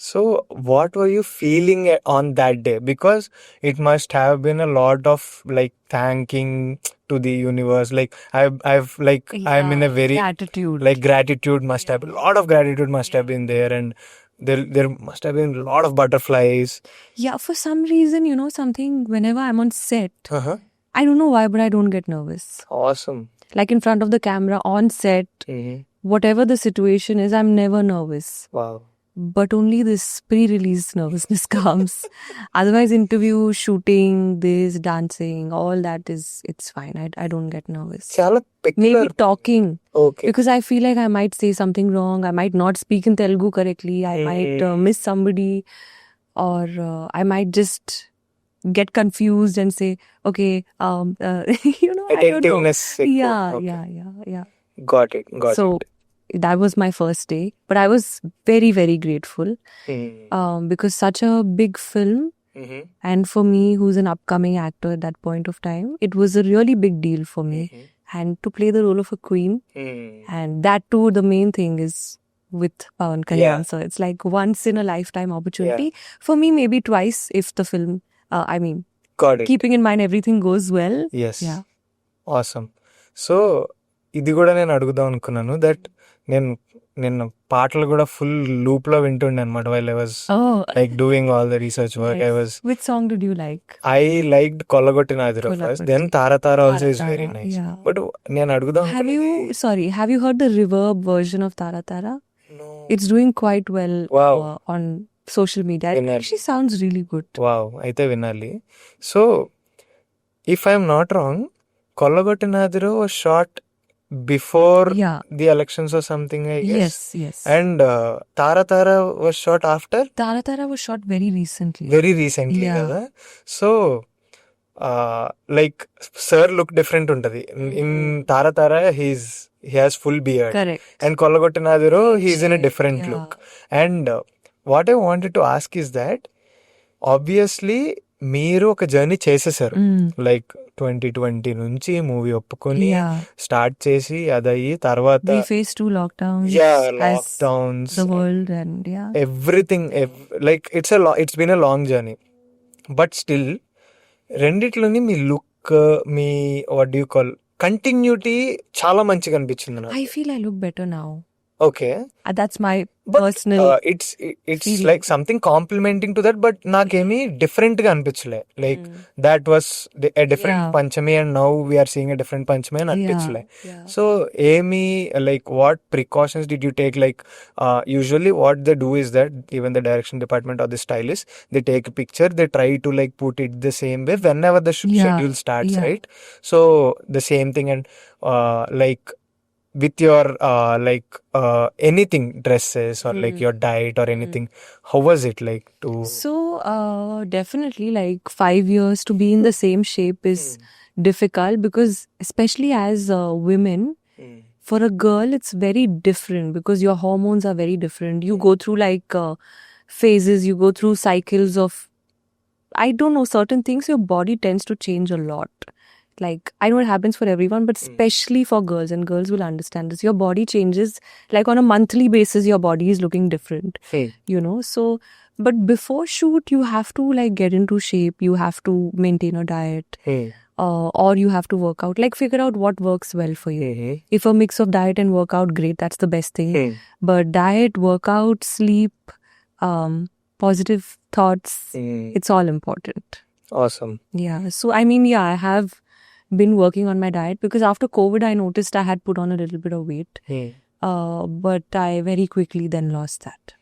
[SPEAKER 1] So, what were you feeling on that day? Because it must have been a lot of like thanking to the universe. Like I'm in a very
[SPEAKER 2] Gratitude.
[SPEAKER 1] like gratitude must have a lot of gratitude must have been there, and there must have been a lot of butterflies.
[SPEAKER 2] Yeah, for some reason, you know, something, whenever I'm on set, I don't know why, but I don't get nervous.
[SPEAKER 1] Awesome.
[SPEAKER 2] Like in front of the camera, on set, whatever the situation is, I'm never nervous.
[SPEAKER 1] Wow.
[SPEAKER 2] But only this pre-release nervousness comes. Otherwise, interview, shooting, this, dancing, all that it's fine. I don't get nervous.
[SPEAKER 1] Chala peculiar.
[SPEAKER 2] Maybe talking.
[SPEAKER 1] Okay.
[SPEAKER 2] Because I feel like I might say something wrong. I might not speak in Telugu correctly. I might miss somebody. Or I might just get confused and say, okay, you know, I don't know.
[SPEAKER 1] Attentiveness.
[SPEAKER 2] Yeah,
[SPEAKER 1] Okay.
[SPEAKER 2] yeah.
[SPEAKER 1] Got it.
[SPEAKER 2] So that was my first day. But I was very, very grateful because such a big film. And for me, who's an upcoming actor at that point of time, it was a really big deal for me. And to play the role of a queen, and that too, the main thing is with Pawan Kalyan. So it's like once in a lifetime opportunity. For me, maybe twice if the film,
[SPEAKER 1] Got it.
[SPEAKER 2] keeping in mind everything goes well.
[SPEAKER 1] Yes.
[SPEAKER 2] Yeah.
[SPEAKER 1] Awesome. So ఇది కూడా నేను అడుగుదాం అనుకున్నాను that నేను పాటలు కూడా full loop లో వింటుండే అనమాట while I was
[SPEAKER 2] Oh,
[SPEAKER 1] like doing all the research work. I
[SPEAKER 2] nice.
[SPEAKER 1] was
[SPEAKER 2] Which song did you like?
[SPEAKER 1] I liked Kollagotti Nadiro first, then
[SPEAKER 2] Kollagotti.
[SPEAKER 1] Tara Tara also is
[SPEAKER 2] Tara
[SPEAKER 1] very
[SPEAKER 2] Tara,
[SPEAKER 1] nice.
[SPEAKER 2] yeah.
[SPEAKER 1] But నేను అడుగుదాం
[SPEAKER 2] Have you heard the reverb version of Tara Tara?
[SPEAKER 1] No.
[SPEAKER 2] It's doing quite well
[SPEAKER 1] Wow.
[SPEAKER 2] on social media. It
[SPEAKER 1] Vinnali.
[SPEAKER 2] actually sounds really good.
[SPEAKER 1] Wow, అయితే వినాలి. So if I'm not wrong, Kollagotti Nadiro was shot before
[SPEAKER 2] Yeah.
[SPEAKER 1] the elections or something, I guess.
[SPEAKER 2] Yes.
[SPEAKER 1] And Tara Tara was shot after
[SPEAKER 2] Tara Tara was shot very recently.
[SPEAKER 1] very recently
[SPEAKER 2] Yeah.
[SPEAKER 1] కదా. So like sir look different ఉంటది. In Tara Tara he has full beard.
[SPEAKER 2] Correct.
[SPEAKER 1] And Kollagotti Nadiro he's in a different
[SPEAKER 2] Yeah.
[SPEAKER 1] look. And what I wanted to ask is that obviously మీరు ఒక journey చేసేసారు, like 2020 నుంచి movie ఒప్పుకొని
[SPEAKER 2] Yeah.
[SPEAKER 1] Start చేసి అదయ్యి తర్వాత
[SPEAKER 2] We faced 2 lockdowns. as
[SPEAKER 1] lockdowns
[SPEAKER 2] the world, and yeah.
[SPEAKER 1] Everything like it's been a long journey. But still రెండిట్లోని మీ look, మీ వాట్ డూ కాల్ కంటిన్యూటీ చాలా మంచిగా అనిపించింది నాకు.
[SPEAKER 2] I feel I look better now.
[SPEAKER 1] Okay,
[SPEAKER 2] That's my
[SPEAKER 1] but
[SPEAKER 2] personal.
[SPEAKER 1] It's
[SPEAKER 2] feeling.
[SPEAKER 1] Like something complimenting to that, but నాకేమీ different గా అనిపించలే. Like that was a different
[SPEAKER 2] Yeah.
[SPEAKER 1] Panchami and now we're seeing a different Panchami అని అనిపించలే.
[SPEAKER 2] Yeah.
[SPEAKER 1] So ఏమి like what precautions did you take? Like usually what they do is that even the direction department or the stylist, they take picture, they try to like put it the same way when ever the
[SPEAKER 2] Yeah.
[SPEAKER 1] Schedule starts,
[SPEAKER 2] Yeah.
[SPEAKER 1] Right? So the same thing. And like with your like anything, dresses or like your diet or anything, how was it like to
[SPEAKER 2] So, definitely, like 5 years to be in the same shape is difficult, because especially as women, for a girl, it's very different because your hormones are very different. You go through like phases, you go through cycles of, I don't know, certain things, your body tends to change a lot. Like, I know it happens for everyone, but especially for girls, and girls will understand this. Your body changes, like on a monthly basis, your body is looking different, you know. So, but before shoot, you have to like get into shape, you have to maintain a diet, or you have to work out, like figure out what works well for you. If a mix of diet and workout, great, that's the best thing. But diet, workout, sleep, positive thoughts, it's all important.
[SPEAKER 1] awesome?
[SPEAKER 2] Yeah. So, I mean, yeah, I have been working on my diet because after COVID, I noticed I had put on a little bit of weight. But I very quickly then lost that.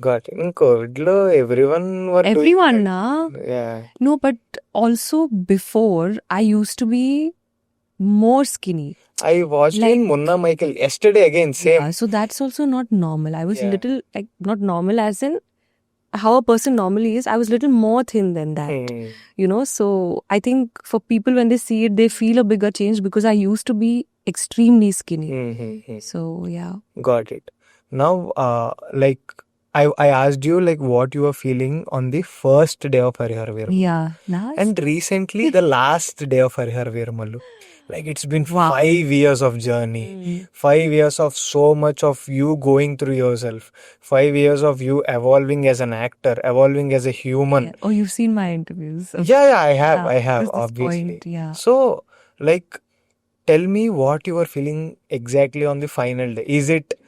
[SPEAKER 1] Got it. In COVID lo everyone were doing
[SPEAKER 2] Everyone,
[SPEAKER 1] that.
[SPEAKER 2] na?
[SPEAKER 1] Yeah.
[SPEAKER 2] No, but also before, I used to be more skinny.
[SPEAKER 1] I watched
[SPEAKER 2] Like-
[SPEAKER 1] in Munna Michael yesterday again, same.
[SPEAKER 2] Yeah, so that's also not normal. I was
[SPEAKER 1] Yeah.
[SPEAKER 2] little, like, not normal as in how a person normally is. I was little more thin than that. You know, so I think for people when they see it, they feel a bigger change because I used to be extremely skinny. So yeah.
[SPEAKER 1] Got it. Now, like I asked you like what you were feeling on the first day of Harihar Veeramallu.
[SPEAKER 2] Yeah. Nice.
[SPEAKER 1] And recently the last day of Harihar Veeramallu. Like it's been
[SPEAKER 2] Wow.
[SPEAKER 1] 5 years of journey. 5 years of so much of you going through yourself. 5 years of you evolving as an actor, evolving as a human.
[SPEAKER 2] Yeah. Oh, you've seen my interviews.
[SPEAKER 1] Yeah, I have,
[SPEAKER 2] Yeah, was this
[SPEAKER 1] obviously.
[SPEAKER 2] point, yeah.
[SPEAKER 1] So, like, tell me what you are feeling exactly on the final day. Is it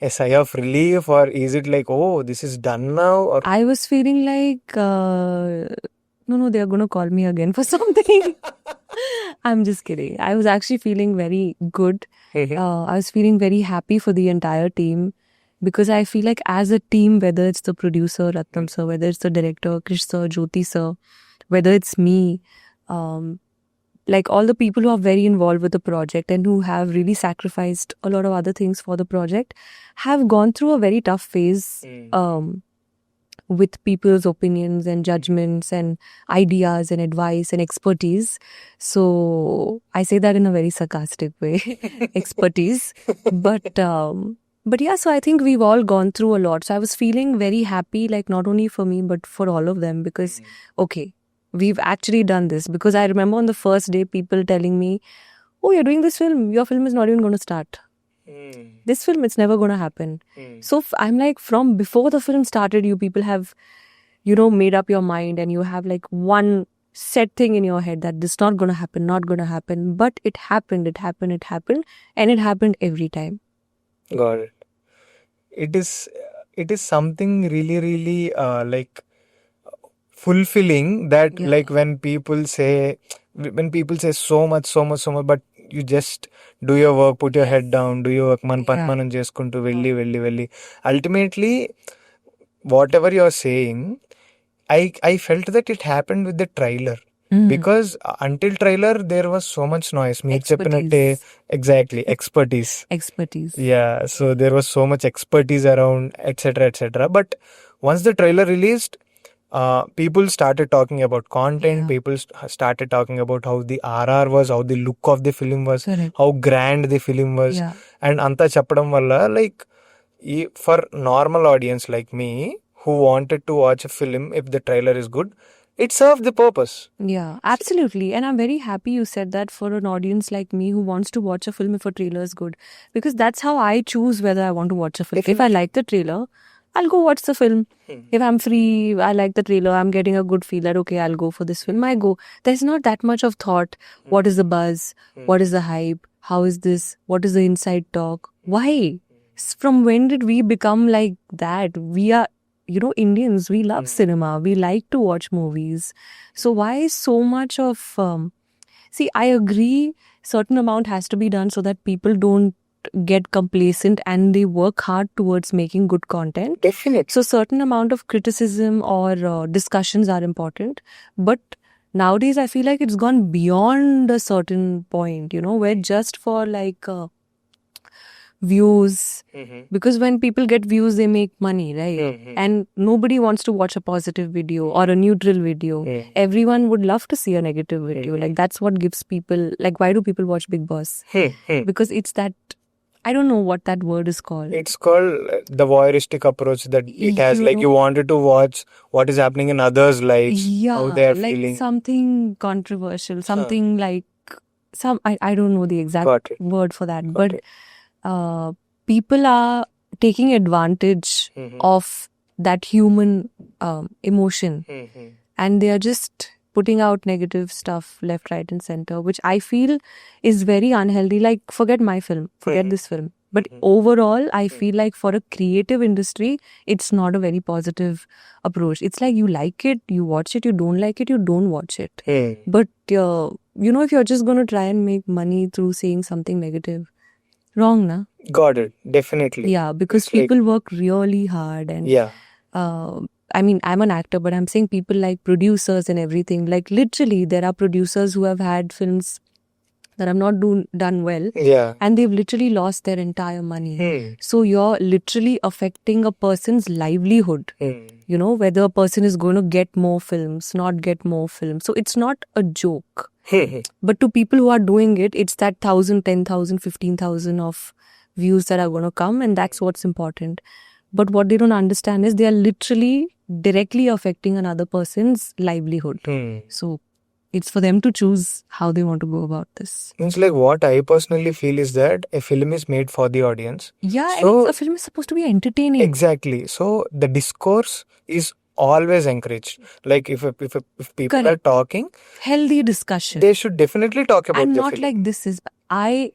[SPEAKER 1] a sigh of relief, or is it like, oh, this is done now? Or
[SPEAKER 2] I was feeling like, no, they're going to call me again for something. I'm just kidding. I was actually feeling very good. I was feeling very happy for the entire team because I feel like as a team, whether it's the producer, Ratnam sir, whether it's the director, Krish sir, Jyoti sir, whether it's me, like all the people who are very involved with the project and who have really sacrificed a lot of other things for the project, have gone through a very tough phase with people's opinions and judgments and ideas and advice and expertise. So I say that in a very sarcastic way, expertise. But yeah, so I think we've all gone through a lot. So I was feeling very happy, like not only for me, but for all of them, because, okay, we've actually done this. Because I remember on the first day, people telling me, oh, you're doing this film, your film is not even going to start. This film, it's never going to happen. So I'm like, from before the film started, you people have, you know, made up your mind and you have like one set thing in your head that this is not going to happen, not going to happen. But it happened. And it happened every time.
[SPEAKER 1] Got it. it is something really like fulfilling that
[SPEAKER 2] Yeah.
[SPEAKER 1] like when people say so much, but you just do your work, put your head down, do your work, man
[SPEAKER 2] Yeah.
[SPEAKER 1] మనం చేసుకుంటూ వెళ్ళి ultimately whatever you're saying, I felt that it happened with the trailer. Because until trailer there was so much noise. మీరు చెప్పినట్టే exactly expertise. Yeah, so there was so much expertise around, etc. But once the trailer released, people started talking about content.
[SPEAKER 2] Yeah.
[SPEAKER 1] People started talking about how the RR was, how the look of the film was,
[SPEAKER 2] Correct.
[SPEAKER 1] how grand the film was.
[SPEAKER 2] Yeah.
[SPEAKER 1] And anta చెప్పడం వల్ల like for normal audience like me who wanted to watch a film, if the trailer is good, it served the purpose.
[SPEAKER 2] Yeah, absolutely. And I'm very happy you said that for an audience like me who wants to watch a film if a trailer is good. Because that's how I choose whether I want to watch a film. If I like the trailer, I'll go watch the film. If I'm free, I like the trailer, I'm getting a good feel that, okay, I'll go for this film, I go. There's not that much of thought. What is the buzz? What is the hype? How is this? What is the inside talk? Why? From when did we become like that? We are, Indians, we love cinema. We like to watch movies. So why is so much of... see, I agree certain amount has to be done so that people don't get complacent and they work hard towards making good content.
[SPEAKER 1] Definitely.
[SPEAKER 2] So certain amount of criticism or discussions are important. But nowadays I feel like it's gone beyond a certain point, where just for like... views, because when people get views they make money, right? And nobody wants to watch a positive video or a neutral video. Everyone would love to see a negative video. Like that's what gives people, like, why do people watch Big Boss? Because it's that, I don't know what that word is called.
[SPEAKER 1] It's called the voyeuristic approach that it has. Like you wanted to watch what is happening in others' lives, how they are
[SPEAKER 2] like
[SPEAKER 1] feeling.
[SPEAKER 2] something controversial, something like I don't know the exact word for that, but people are taking advantage of that human emotion, and they are just putting out negative stuff left, right, and center, which I feel is very unhealthy. Like, forget my film, forget this film. But overall, I feel like for a creative industry, it's not a very positive approach. It's like you like it, you watch it, you don't like it, you don't watch it. But, if you're just going to try and make money through saying something negative, wrong, na?
[SPEAKER 1] Got it. Definitely.
[SPEAKER 2] Yeah, because
[SPEAKER 1] It's
[SPEAKER 2] people work really hard. And
[SPEAKER 1] yeah.
[SPEAKER 2] I mean, I'm an actor, but I'm saying people like producers and everything. Like, literally, there are producers who have had films that have not done well.
[SPEAKER 1] Yeah.
[SPEAKER 2] And they've literally lost their entire money. So you're literally affecting a person's livelihood. Whether a person is going to get more films, not get more films. So it's not a joke. But to people who are doing it, it's that 1,000, 10,000, 15,000 of views that are going to come. And that's what's important. But what they don't understand is they are literally directly affecting another person's livelihood. So it's for them to choose how they want to go about this.
[SPEAKER 1] It's like what I personally feel is that a film is made for the audience.
[SPEAKER 2] Yeah,
[SPEAKER 1] so,
[SPEAKER 2] and a film is supposed to be entertaining.
[SPEAKER 1] Exactly. So the discourse is always encouraged. Like if people are talking,
[SPEAKER 2] healthy discussion,
[SPEAKER 1] they should definitely talk about
[SPEAKER 2] and
[SPEAKER 1] the
[SPEAKER 2] not
[SPEAKER 1] film.
[SPEAKER 2] like this is... I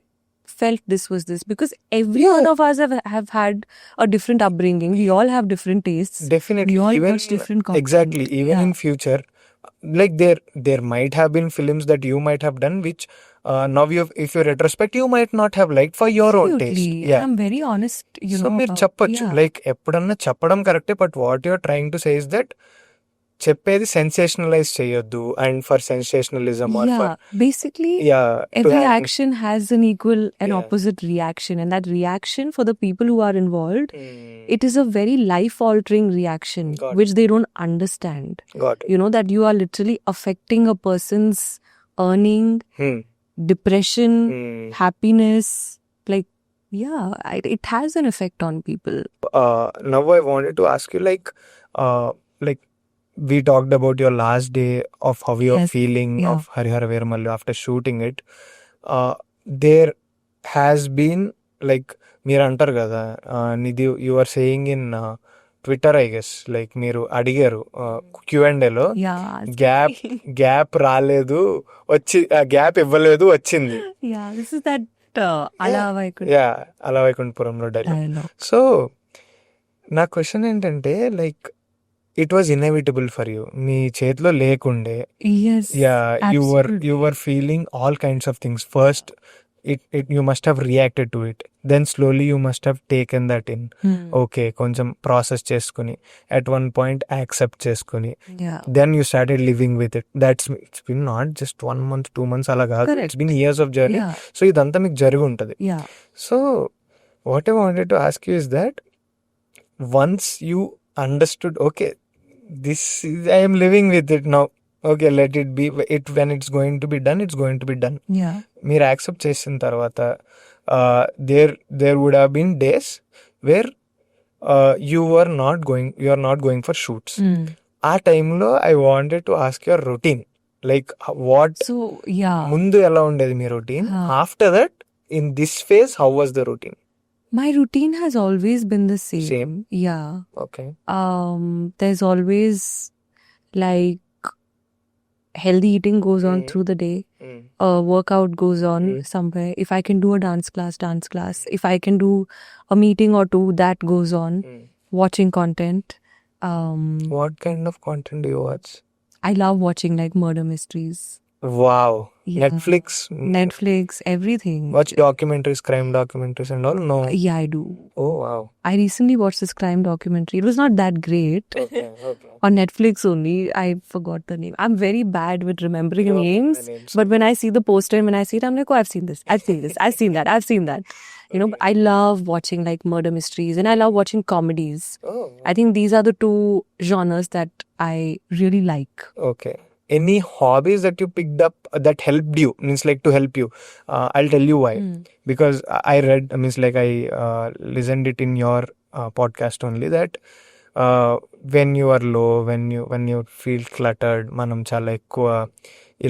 [SPEAKER 2] felt this was this because every one of us have had a different upbringing. We all have different tastes.
[SPEAKER 1] Definitely.
[SPEAKER 2] We all
[SPEAKER 1] even
[SPEAKER 2] watch different content.
[SPEAKER 1] Exactly. Even in future, like there might have been films that you might have done which now if you retrospect you might not have liked for your own taste. Yeah.
[SPEAKER 2] I'm very honest,
[SPEAKER 1] so మీరు చెప్పొచ్చు like ఎప్పుడన్నా చెప్పడం కరెక్టే, but what you're trying to say is that చెప్పేది sensationalise చేయొద్దు, and for sensationalism or for
[SPEAKER 2] basically every action has an equal and opposite reaction, and that reaction for the people who are involved, it is a very life altering reaction which they don't understand.
[SPEAKER 1] Got it.
[SPEAKER 2] That you are literally affecting a person's earning, depression, happiness, like it has an effect on people.
[SPEAKER 1] Now I wanted to ask you like we talked about your last day of how you're feeling of Harihara Veeramallu after shooting it. There has been like మీరు అంటారు కదా నిధి, you are saying in Twitter, I guess, like మీరు అడిగారు Q&Aలో gap రాలేదు, వచ్చి gap ఇవ్వలేదు, వచ్చింది.
[SPEAKER 2] this is that అలా వైకుంఠపురంలో
[SPEAKER 1] అలా వైకుంఠపురంలో డైలాగ్. సో నా క్వశ్చన్ ఏంటంటే like it was inevitable for you, మీ చేతిలో లేకుండే.
[SPEAKER 2] Yes,
[SPEAKER 1] you
[SPEAKER 2] absolutely.
[SPEAKER 1] Were feeling all kinds of things. First it you must have reacted to it, then slowly you must have taken that in. Okay, కొంచెం process చేసుకుని at one point accept చేసుకుని
[SPEAKER 2] Yeah.
[SPEAKER 1] then you started living with it. It's been not just 1 month 2 months అలా కాదు,
[SPEAKER 2] Correct.
[SPEAKER 1] it's been years of journey.
[SPEAKER 2] Yeah.
[SPEAKER 1] So ఇదంతా మీకు జరిగి ఉంటుంది.
[SPEAKER 2] Yeah.
[SPEAKER 1] So what I wanted to ask you is that once you understood, okay, this is, I am living with it now, okay, let it be, it when it's going to be done, it's going to be done.
[SPEAKER 2] Yeah.
[SPEAKER 1] మీరు accept చేసిన తర్వాత there would have been days where you are not going for shoots. ఆ టైంలో I wanted to ask your routine, like what
[SPEAKER 2] So, yeah.
[SPEAKER 1] ముందు ఎలా ఉండేది మీ routine,
[SPEAKER 2] Huh.
[SPEAKER 1] After that in this phase how was the routine?
[SPEAKER 2] My routine has always been the same.
[SPEAKER 1] Same?
[SPEAKER 2] Yeah.
[SPEAKER 1] Okay.
[SPEAKER 2] There's always like healthy eating goes on through the day. A workout goes on somewhere. If I can do a dance class. If I can do a meeting or two, that goes on. Watching content.
[SPEAKER 1] What kind of content do you watch?
[SPEAKER 2] I love watching like murder mysteries.
[SPEAKER 1] Wow.
[SPEAKER 2] Yeah.
[SPEAKER 1] Netflix,
[SPEAKER 2] everything.
[SPEAKER 1] watch documentaries, crime documentaries and all? No.
[SPEAKER 2] Yeah, I do.
[SPEAKER 1] Oh wow.
[SPEAKER 2] I recently watched this crime documentary. It was not that great.
[SPEAKER 1] Okay.
[SPEAKER 2] On Netflix only. I forgot the name. I'm very bad with remembering
[SPEAKER 1] You
[SPEAKER 2] names.
[SPEAKER 1] remember the names.
[SPEAKER 2] But when I see the poster and when I see it, I'm like, oh, I've seen this. I've seen that. You know, I love watching like murder mysteries and I love watching comedies.
[SPEAKER 1] Oh.
[SPEAKER 2] I think these are the two genres that I really like.
[SPEAKER 1] Okay. Any hobbies that you picked up that helped you, means like to help you? I'll tell you why. Because I read, means like I listened it in your podcast only, that when you are low, when you feel cluttered, manam chala ekkuva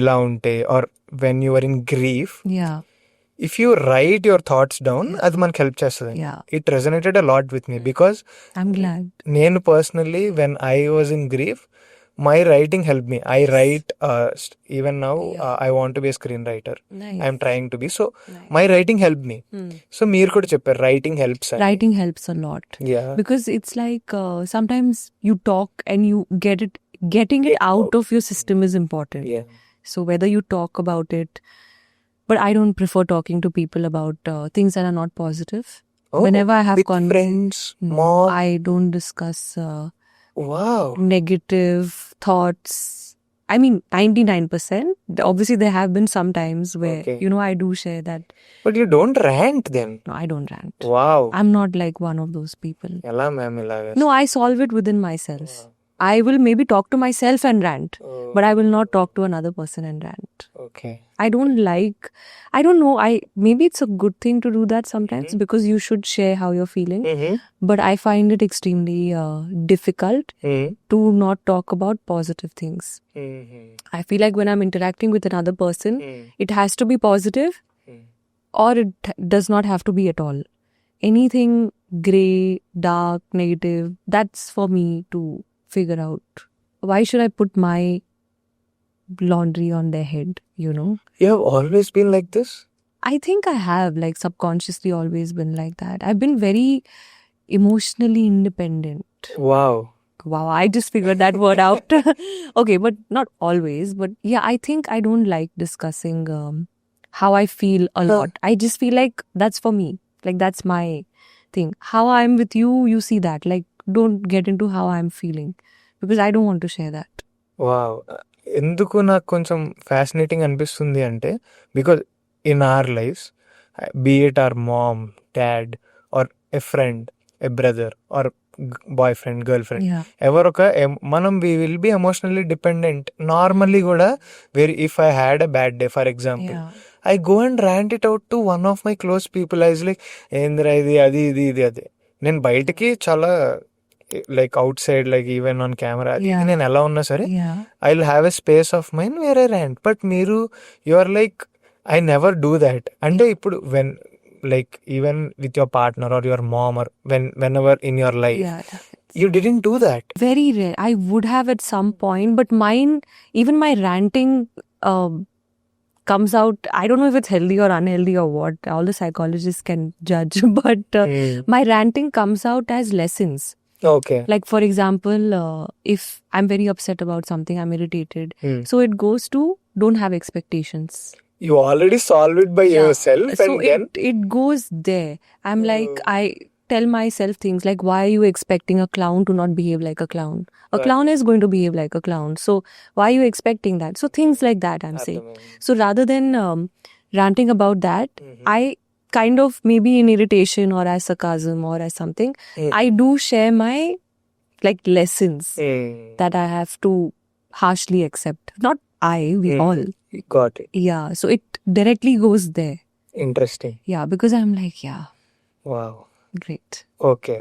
[SPEAKER 1] ila unte, or when you are in grief,
[SPEAKER 2] Yeah.
[SPEAKER 1] if you write your thoughts down, అది మనకు help చేస్తుంది.
[SPEAKER 2] Yeah.
[SPEAKER 1] It resonated a lot with me because
[SPEAKER 2] I'm glad.
[SPEAKER 1] నేను personally, when I was in grief, my writing helped me. I write even now. I want to be a screenwriter.
[SPEAKER 2] Nice.
[SPEAKER 1] I'm trying to be. So my writing helped me. So మీరు కూడా చెప్పారు writing helps.
[SPEAKER 2] Writing helps a lot.
[SPEAKER 1] Yeah.
[SPEAKER 2] Because it's like sometimes you talk and you getting it out of your system is important.
[SPEAKER 1] Yeah.
[SPEAKER 2] So whether you talk about it, but I don't prefer talking to people about things that are not positive.
[SPEAKER 1] Oh,
[SPEAKER 2] Whenever I have
[SPEAKER 1] with friends, mom.
[SPEAKER 2] I don't discuss
[SPEAKER 1] Wow.
[SPEAKER 2] negative thoughts. I mean, 99%. Obviously, there have been some times where,
[SPEAKER 1] Okay.
[SPEAKER 2] you know, I do share that.
[SPEAKER 1] But you don't rant then.
[SPEAKER 2] No, I don't rant.
[SPEAKER 1] Wow.
[SPEAKER 2] I'm not like one of those people.
[SPEAKER 1] ఎలా ma'am ఇలాగా?
[SPEAKER 2] No, I solve it within myself. I will maybe talk to myself and rant, but I will not talk to another person and rant.
[SPEAKER 1] Okay.
[SPEAKER 2] I don't know, maybe it's a good thing to do that sometimes because you should share how you're feeling, but I find it extremely difficult to not talk about positive things. I feel like when I'm interacting with another person, it has to be positive or it does not have to be at all. Anything grey, dark, negative, that's for me to figure out. Why should I put my laundry on their head, you know?
[SPEAKER 1] You have always been like this?
[SPEAKER 2] I think I have like subconsciously always been like that. I've been very emotionally independent.
[SPEAKER 1] Wow.
[SPEAKER 2] Wow, I just figured that word out. Okay, but not always. But yeah, I think I don't like discussing how I feel a lot. I just feel like that's for me. Like that's my thing. How I'm with you, you see that. Like don't get into how I'm feeling because I don't want to share that.
[SPEAKER 1] Wow. ఎందుకు నాకు కొంచెం fascinating అనిపిస్తుంది అంటే, because in our lives, be it our mom, dad, or a friend, a brother, or boy friend, girl friend,
[SPEAKER 2] Yeah.
[SPEAKER 1] ఎవరొక మనం we will be emotionally dependent normally కూడా. If I had a bad day for example,
[SPEAKER 2] Yeah.
[SPEAKER 1] I go and rant it out to one of my close people. I was like, ఏంద్రా ఇది, అది అది. నేను బయటకి చాలా like outside, like even on camera,
[SPEAKER 2] Yeah.
[SPEAKER 1] నేను ఎలా ఉన్నా సరే
[SPEAKER 2] Yeah.
[SPEAKER 1] I will have a space of mind where I rant. But మీరు you are like, I never do that. అంటే ఇప్పుడు when like even with your partner or your mom or whenever in your life,
[SPEAKER 2] Yeah.
[SPEAKER 1] You didn't do that.
[SPEAKER 2] Very rare. I would have at some point, but mine, even my ranting comes out, I don't know if it's healthy or unhealthy or what, all the psychologists can judge, but my ranting comes out as lessons.
[SPEAKER 1] Okay.
[SPEAKER 2] Like, for example, if I'm very upset about something, I'm irritated. So it goes to don't have expectations.
[SPEAKER 1] You already solve it by yourself,
[SPEAKER 2] So
[SPEAKER 1] and then
[SPEAKER 2] it goes there. I'm like, I tell myself things like, why are you expecting a clown to not behave like a clown? A clown is going to behave like a clown. So why are you expecting that? So things like that I'm saying. So rather than ranting about that, I kind of, maybe in irritation or as sarcasm or as something, I do share my like lessons that I have to harshly accept. Not I, we all.
[SPEAKER 1] got it.
[SPEAKER 2] Yeah, so it directly goes there.
[SPEAKER 1] Interesting.
[SPEAKER 2] Yeah, because I'm like, yeah,
[SPEAKER 1] Wow.
[SPEAKER 2] great.
[SPEAKER 1] Okay.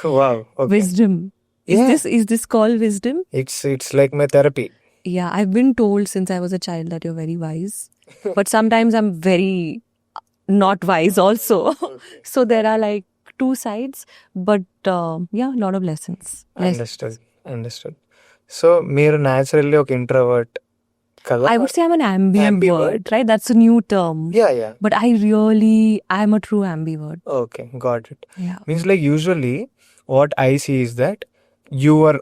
[SPEAKER 1] Wow. Okay.
[SPEAKER 2] Wisdom.
[SPEAKER 1] Yeah.
[SPEAKER 2] Is this called wisdom?
[SPEAKER 1] It's like my therapy.
[SPEAKER 2] Yeah, I've been told since I was a child that you're very wise. But sometimes I'm very not wise also. So there are like two sides. But yeah, a lot of lessons.
[SPEAKER 1] Understood. So మీరు naturally ఒక introvert కదా?
[SPEAKER 2] I would say I'm an ambivert, right? That's a new term.
[SPEAKER 1] Yeah.
[SPEAKER 2] But I'm a true ambivert.
[SPEAKER 1] Okay, got it.
[SPEAKER 2] Yeah.
[SPEAKER 1] Means like usually what I see is that you are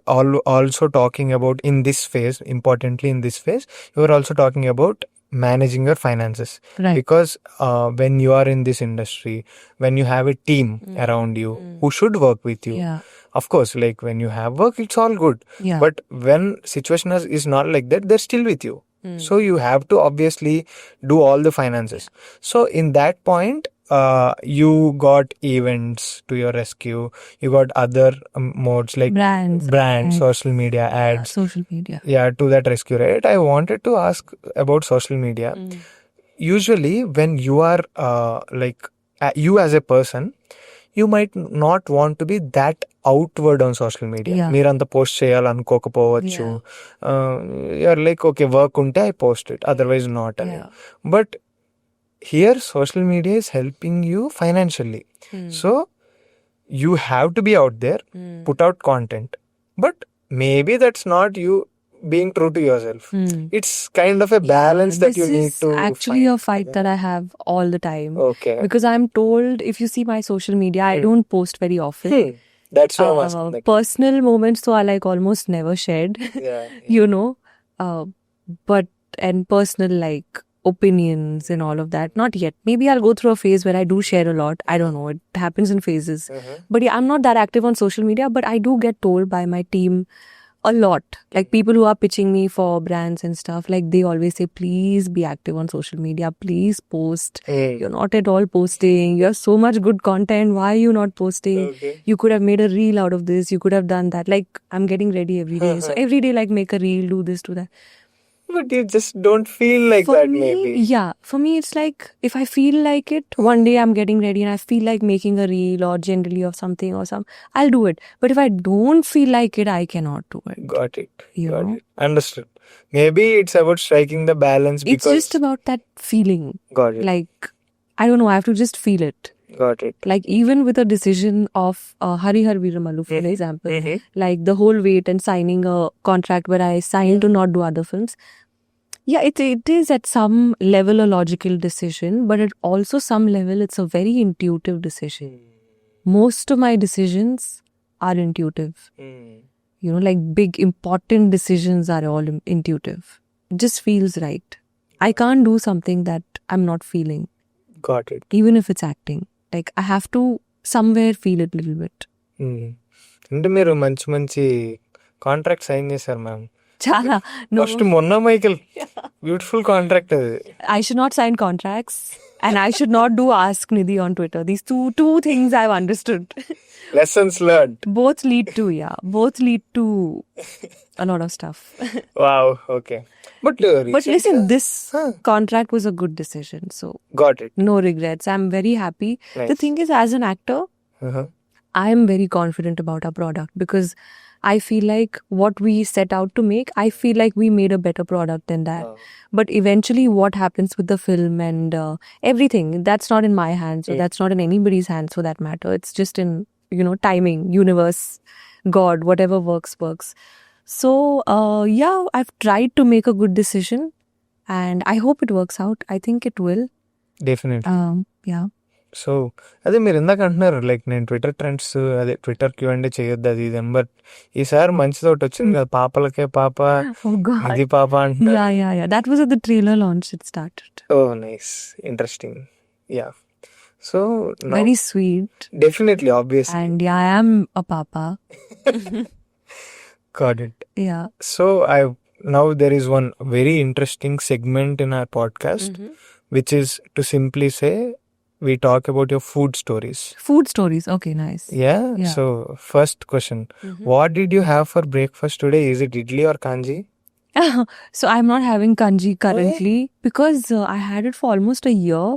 [SPEAKER 1] also talking about in this phase, importantly in this phase, you are also talking about managing your finances.
[SPEAKER 2] Right.
[SPEAKER 1] Because when you are in this industry, when you have a team around you who should work with you,
[SPEAKER 2] Yeah.
[SPEAKER 1] of course, like when you have work, it's all good.
[SPEAKER 2] Yeah.
[SPEAKER 1] But when situation is not like that, they're still with you. So you have to obviously do all the finances. So in that point, you got events to your rescue. You got other modes like
[SPEAKER 2] Brands,
[SPEAKER 1] social media ads.
[SPEAKER 2] social media.
[SPEAKER 1] Yeah, to that rescue, right? I wanted to ask about social media. Usually, when you are you as a person, you might not want to be that outward on social media.
[SPEAKER 2] Yeah.
[SPEAKER 1] మీరంత post చేయాలనుకోకపోవచ్చు. You're like okay work ఉంటే I post it, otherwise not అని. But here social media is helping you financially. So you have to be out there, put out content, but maybe that's not you being true to yourself. It's kind of a balance that you need to
[SPEAKER 2] actually find. A fight that I have all the time.
[SPEAKER 1] Okay.
[SPEAKER 2] Because I'm told, if you see my social media, I don't post very often.
[SPEAKER 1] That's why I'm asking.
[SPEAKER 2] Personal moments, so I like almost never shared.
[SPEAKER 1] Yeah.
[SPEAKER 2] You know, and personal like opinions and all of that, not yet. Maybe I'll go through a phase where I do share a lot. I don't know, it happens in phases. But yeah, I'm not that active on social media, but I do get told by my team a lot, like people who are pitching me for brands and stuff, like they always say, please be active on social media, please post. You're not at all posting, you have so much good content, why are you not posting? You could have made a reel out of this, you could have done that. Like, I'm getting ready every day, so every day, like, make a reel, do this, do that.
[SPEAKER 1] But you just don't feel like
[SPEAKER 2] For
[SPEAKER 1] that,
[SPEAKER 2] me,
[SPEAKER 1] maybe.
[SPEAKER 2] Yeah, for me, it's like, if I feel like it, one day I'm getting ready and I feel like making a reel or generally of something or some, I'll do it. But if I don't feel like it, I cannot do it.
[SPEAKER 1] Got it.
[SPEAKER 2] You
[SPEAKER 1] Got
[SPEAKER 2] know?
[SPEAKER 1] it. Understood. Maybe it's about striking the balance
[SPEAKER 2] It's
[SPEAKER 1] because...
[SPEAKER 2] just about that feeling.
[SPEAKER 1] Got it.
[SPEAKER 2] Like, I don't know, I have to just feel it.
[SPEAKER 1] Got it.
[SPEAKER 2] Like, even with a decision of Harihar Veeramallu, for example, like the whole wait and signing a contract where I signed to not do other films. Yeah, it is at some level a logical decision, but at also some level it's a very intuitive decision. Most of my decisions are intuitive. You know, like big important decisions are all intuitive. It just feels right. I can't do something that I'm not feeling.
[SPEAKER 1] Got it.
[SPEAKER 2] Even if it's acting. Like, I have to somewhere feel it a little bit.
[SPEAKER 1] అంటే మీరు మంచి మంచి contract sign చేశారు ma'am.
[SPEAKER 2] Chala. No.
[SPEAKER 1] First మొన్న Michael beautiful contract అది.
[SPEAKER 2] I should not sign contracts and I should not do Ask Nidhi on Twitter. These two things I've understood.
[SPEAKER 1] Lessons learned.
[SPEAKER 2] Both lead to a lot of stuff.
[SPEAKER 1] Wow, okay. But
[SPEAKER 2] listen, this contract was a good decision. So
[SPEAKER 1] got it.
[SPEAKER 2] No regrets. I'm very happy.
[SPEAKER 1] Nice.
[SPEAKER 2] The thing is, as an actor, I'm very confident about our product because I feel like what we set out to make, I feel like we made a better product than that. But eventually what happens with the film and everything, that's not in my hands, or that's not in anybody's hands for that matter. It's just in, you know, timing, universe, God, whatever works. So, yeah, I've tried to make a good decision and I hope it works out. I think it will.
[SPEAKER 1] Definitely.
[SPEAKER 2] Yeah.
[SPEAKER 1] So అదే మీరు ఇందాక అంటున్నారు like నేను Twitter trends అదే Twitter Q&A చేయొద్దు అది ఇది but ఈసారి మంచిది ఒకటి వచ్చింది కదా, పాపలకే పాప
[SPEAKER 2] Oh God.
[SPEAKER 1] ఇది పాప అంటున్నారు.
[SPEAKER 2] Yeah. That was at the trailer launch. It started.
[SPEAKER 1] Oh nice, interesting. Yeah, so
[SPEAKER 2] Very sweet.
[SPEAKER 1] Definitely obvious
[SPEAKER 2] And yeah, I am a papa.
[SPEAKER 1] Got it.
[SPEAKER 2] Yeah.
[SPEAKER 1] So now there is one very interesting segment in our podcast, which is to simply say we talk about your food stories.
[SPEAKER 2] Food stories. Okay, nice.
[SPEAKER 1] Yeah.
[SPEAKER 2] Yeah.
[SPEAKER 1] So first question, what did you have for breakfast today? Is it idli or kanji?
[SPEAKER 2] So I'm not having kanji currently because I had it for almost a year,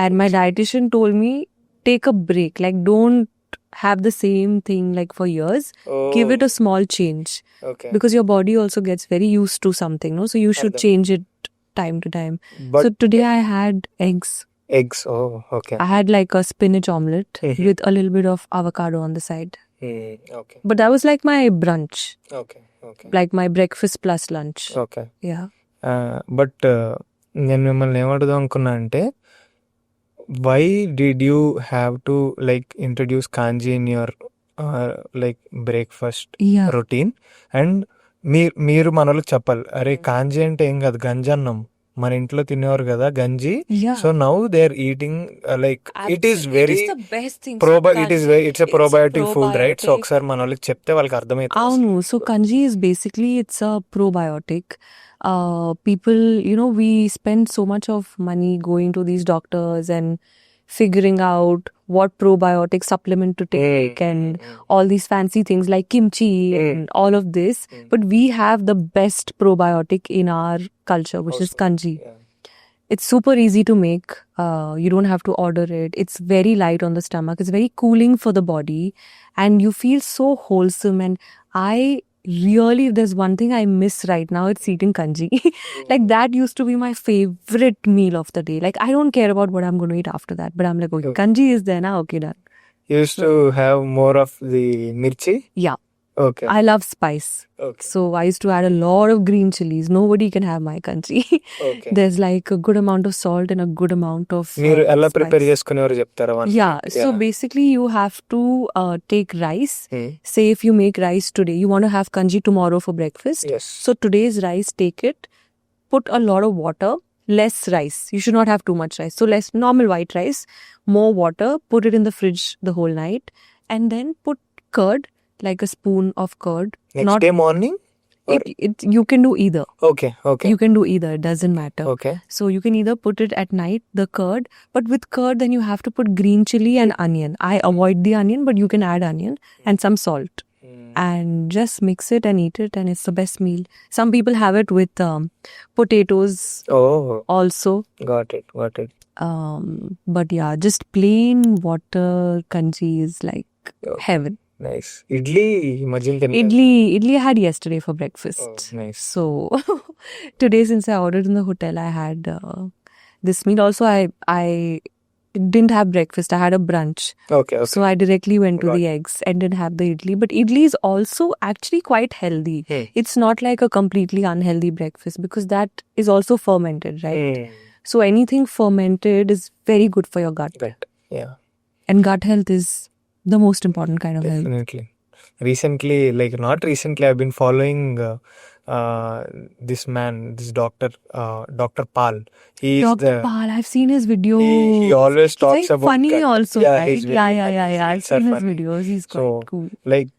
[SPEAKER 2] and my dietitian told me take a break. Like, don't have the same thing like for years.
[SPEAKER 1] Oh,
[SPEAKER 2] Give it a small change
[SPEAKER 1] okay.
[SPEAKER 2] because your body also gets very used to something, no? So you should change it time to time.
[SPEAKER 1] But
[SPEAKER 2] So today I had eggs.
[SPEAKER 1] eggs. Oh, okay.
[SPEAKER 2] I had like a spinach omelette with a little bit of avocado on the side.
[SPEAKER 1] Okay.
[SPEAKER 2] But that was like my brunch,
[SPEAKER 1] Okay. Okay.
[SPEAKER 2] like my breakfast plus lunch.
[SPEAKER 1] Okay.
[SPEAKER 2] Yeah.
[SPEAKER 1] But నేను మిమ్మల్ని ఏమడుగుదాం అనుకున్నా అంటే, why did you have to like introduce kanji in your like breakfast
[SPEAKER 2] Yeah.
[SPEAKER 1] Routine? And మీరు మన వాళ్ళకి చెప్పాలి, అరే కాంజీ అంటే ఏం కాదు, గంజన్నం మన ఇంట్లో తినేవారు కదా గంజి.
[SPEAKER 2] Yeah.
[SPEAKER 1] So now they are eating like it is very
[SPEAKER 2] It's the best thing.
[SPEAKER 1] It's a probiotic food, right? So ఒకసారి మన వాళ్ళకి చెప్తే వాళ్ళకి అర్థమవుతుంది.
[SPEAKER 2] Avunu. So kanji is basically, it's a probiotic. People, we spend so much of money going to these doctors and figuring out what probiotic supplement to take and all these fancy things like kimchi and all of this. But we have the best probiotic in our culture, which is kanji.
[SPEAKER 1] Yeah.
[SPEAKER 2] It's super easy to make. You don't have to order it. It's very light on the stomach. It's very cooling for the body. And you feel so wholesome. And I really, if there's one thing I miss right now, it's eating kanji. Like, that used to be my favorite meal of the day. Like, I don't care about what I'm going to eat after that. But I'm like, okay, kanji is there now. Okay, done.
[SPEAKER 1] You used to have more of the mirchi?
[SPEAKER 2] Yeah.
[SPEAKER 1] Okay.
[SPEAKER 2] I love spice.
[SPEAKER 1] Okay.
[SPEAKER 2] So I used to add a lot of green chilies. Nobody can have my kanji.
[SPEAKER 1] Okay.
[SPEAKER 2] There's like a good amount of salt and a good amount of
[SPEAKER 1] మీరు ఎలా
[SPEAKER 2] spice.
[SPEAKER 1] Prepare చేసుకునేవారు చెప్తారా?
[SPEAKER 2] Yeah, so basically you have to take rice. Say if you make rice today, you want to have kanji tomorrow for breakfast.
[SPEAKER 1] Yes.
[SPEAKER 2] So today's rice, take it, put a lot of water, less rice. You should not have too much rice. So less normal white rice, more water, put it in the fridge the whole night, and then put curd, like a spoon of curd.
[SPEAKER 1] Next day morning?
[SPEAKER 2] You can do either.
[SPEAKER 1] Okay. Okay.
[SPEAKER 2] You can do either. It doesn't matter.
[SPEAKER 1] Okay.
[SPEAKER 2] So you can either put it at night, the curd, but with curd then you have to put green chili and onion. I avoid the onion, but you can add onion and some salt. And just mix it and eat it, and it's the best meal. Some people have it with potatoes
[SPEAKER 1] Oh,
[SPEAKER 2] also.
[SPEAKER 1] got it.
[SPEAKER 2] But yeah, just plain water kanji is like heaven.
[SPEAKER 1] Nice. Idli ఈ మధ్యన తిన్నాను.
[SPEAKER 2] Idli I had yesterday for breakfast.
[SPEAKER 1] Oh, nice.
[SPEAKER 2] So today, since I ordered in the hotel, I had this meal. Also, I didn't have breakfast. I had a brunch.
[SPEAKER 1] Okay.
[SPEAKER 2] So I directly went to the eggs and didn't have the idli. But idli is also actually quite healthy. It's not like a completely unhealthy breakfast because that is also fermented, right? So anything fermented is very good for your gut.
[SPEAKER 1] Right. Yeah.
[SPEAKER 2] And gut health is the most important kind of health.
[SPEAKER 1] Definitely. Recently, like not recently, I've been following this man, this doctor, Dr. Pal. He's
[SPEAKER 2] Dr. Pal, I've seen his videos.
[SPEAKER 1] He always
[SPEAKER 2] He's
[SPEAKER 1] talks
[SPEAKER 2] very
[SPEAKER 1] about
[SPEAKER 2] funny
[SPEAKER 1] gut.
[SPEAKER 2] also,
[SPEAKER 1] Yeah,
[SPEAKER 2] right?
[SPEAKER 1] he's very funny.
[SPEAKER 2] Yeah. I've
[SPEAKER 1] He's so
[SPEAKER 2] seen his
[SPEAKER 1] funny.
[SPEAKER 2] videos. He's quite
[SPEAKER 1] So,
[SPEAKER 2] cool.
[SPEAKER 1] like,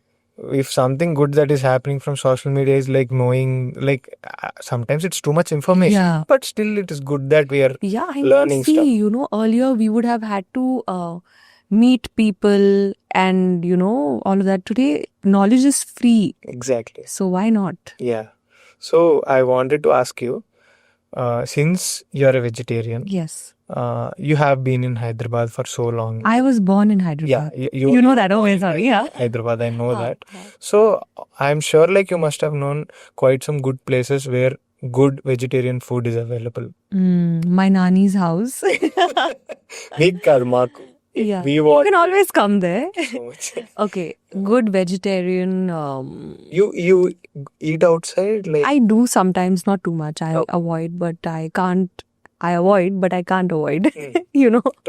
[SPEAKER 1] if something good that is happening from social media is like knowing, like sometimes it's too much information,
[SPEAKER 2] Yeah.
[SPEAKER 1] but still it is good that we are
[SPEAKER 2] Yeah, I
[SPEAKER 1] learning
[SPEAKER 2] know. See,
[SPEAKER 1] stuff.
[SPEAKER 2] earlier we would have had to meet people and, all of that. Today, knowledge is free.
[SPEAKER 1] Exactly.
[SPEAKER 2] So why not?
[SPEAKER 1] Yeah. So I wanted to ask you, since you're a vegetarian,
[SPEAKER 2] Yes.
[SPEAKER 1] you have been in Hyderabad for so long.
[SPEAKER 2] I was born in Hyderabad.
[SPEAKER 1] Yeah,
[SPEAKER 2] You know that? Oh, sorry. Yeah.
[SPEAKER 1] Hyderabad, I know that. So I'm sure like you must have known quite some good places where good vegetarian food is available.
[SPEAKER 2] My nanny's house.
[SPEAKER 1] Meek kaadu maaku.
[SPEAKER 2] Yeah.
[SPEAKER 1] We
[SPEAKER 2] You
[SPEAKER 1] want
[SPEAKER 2] can always come there.
[SPEAKER 1] so much.
[SPEAKER 2] Okay. Good vegetarian.
[SPEAKER 1] You eat outside, like
[SPEAKER 2] I do sometimes, not too much. I avoid, but I can't. I avoid, but I can't avoid.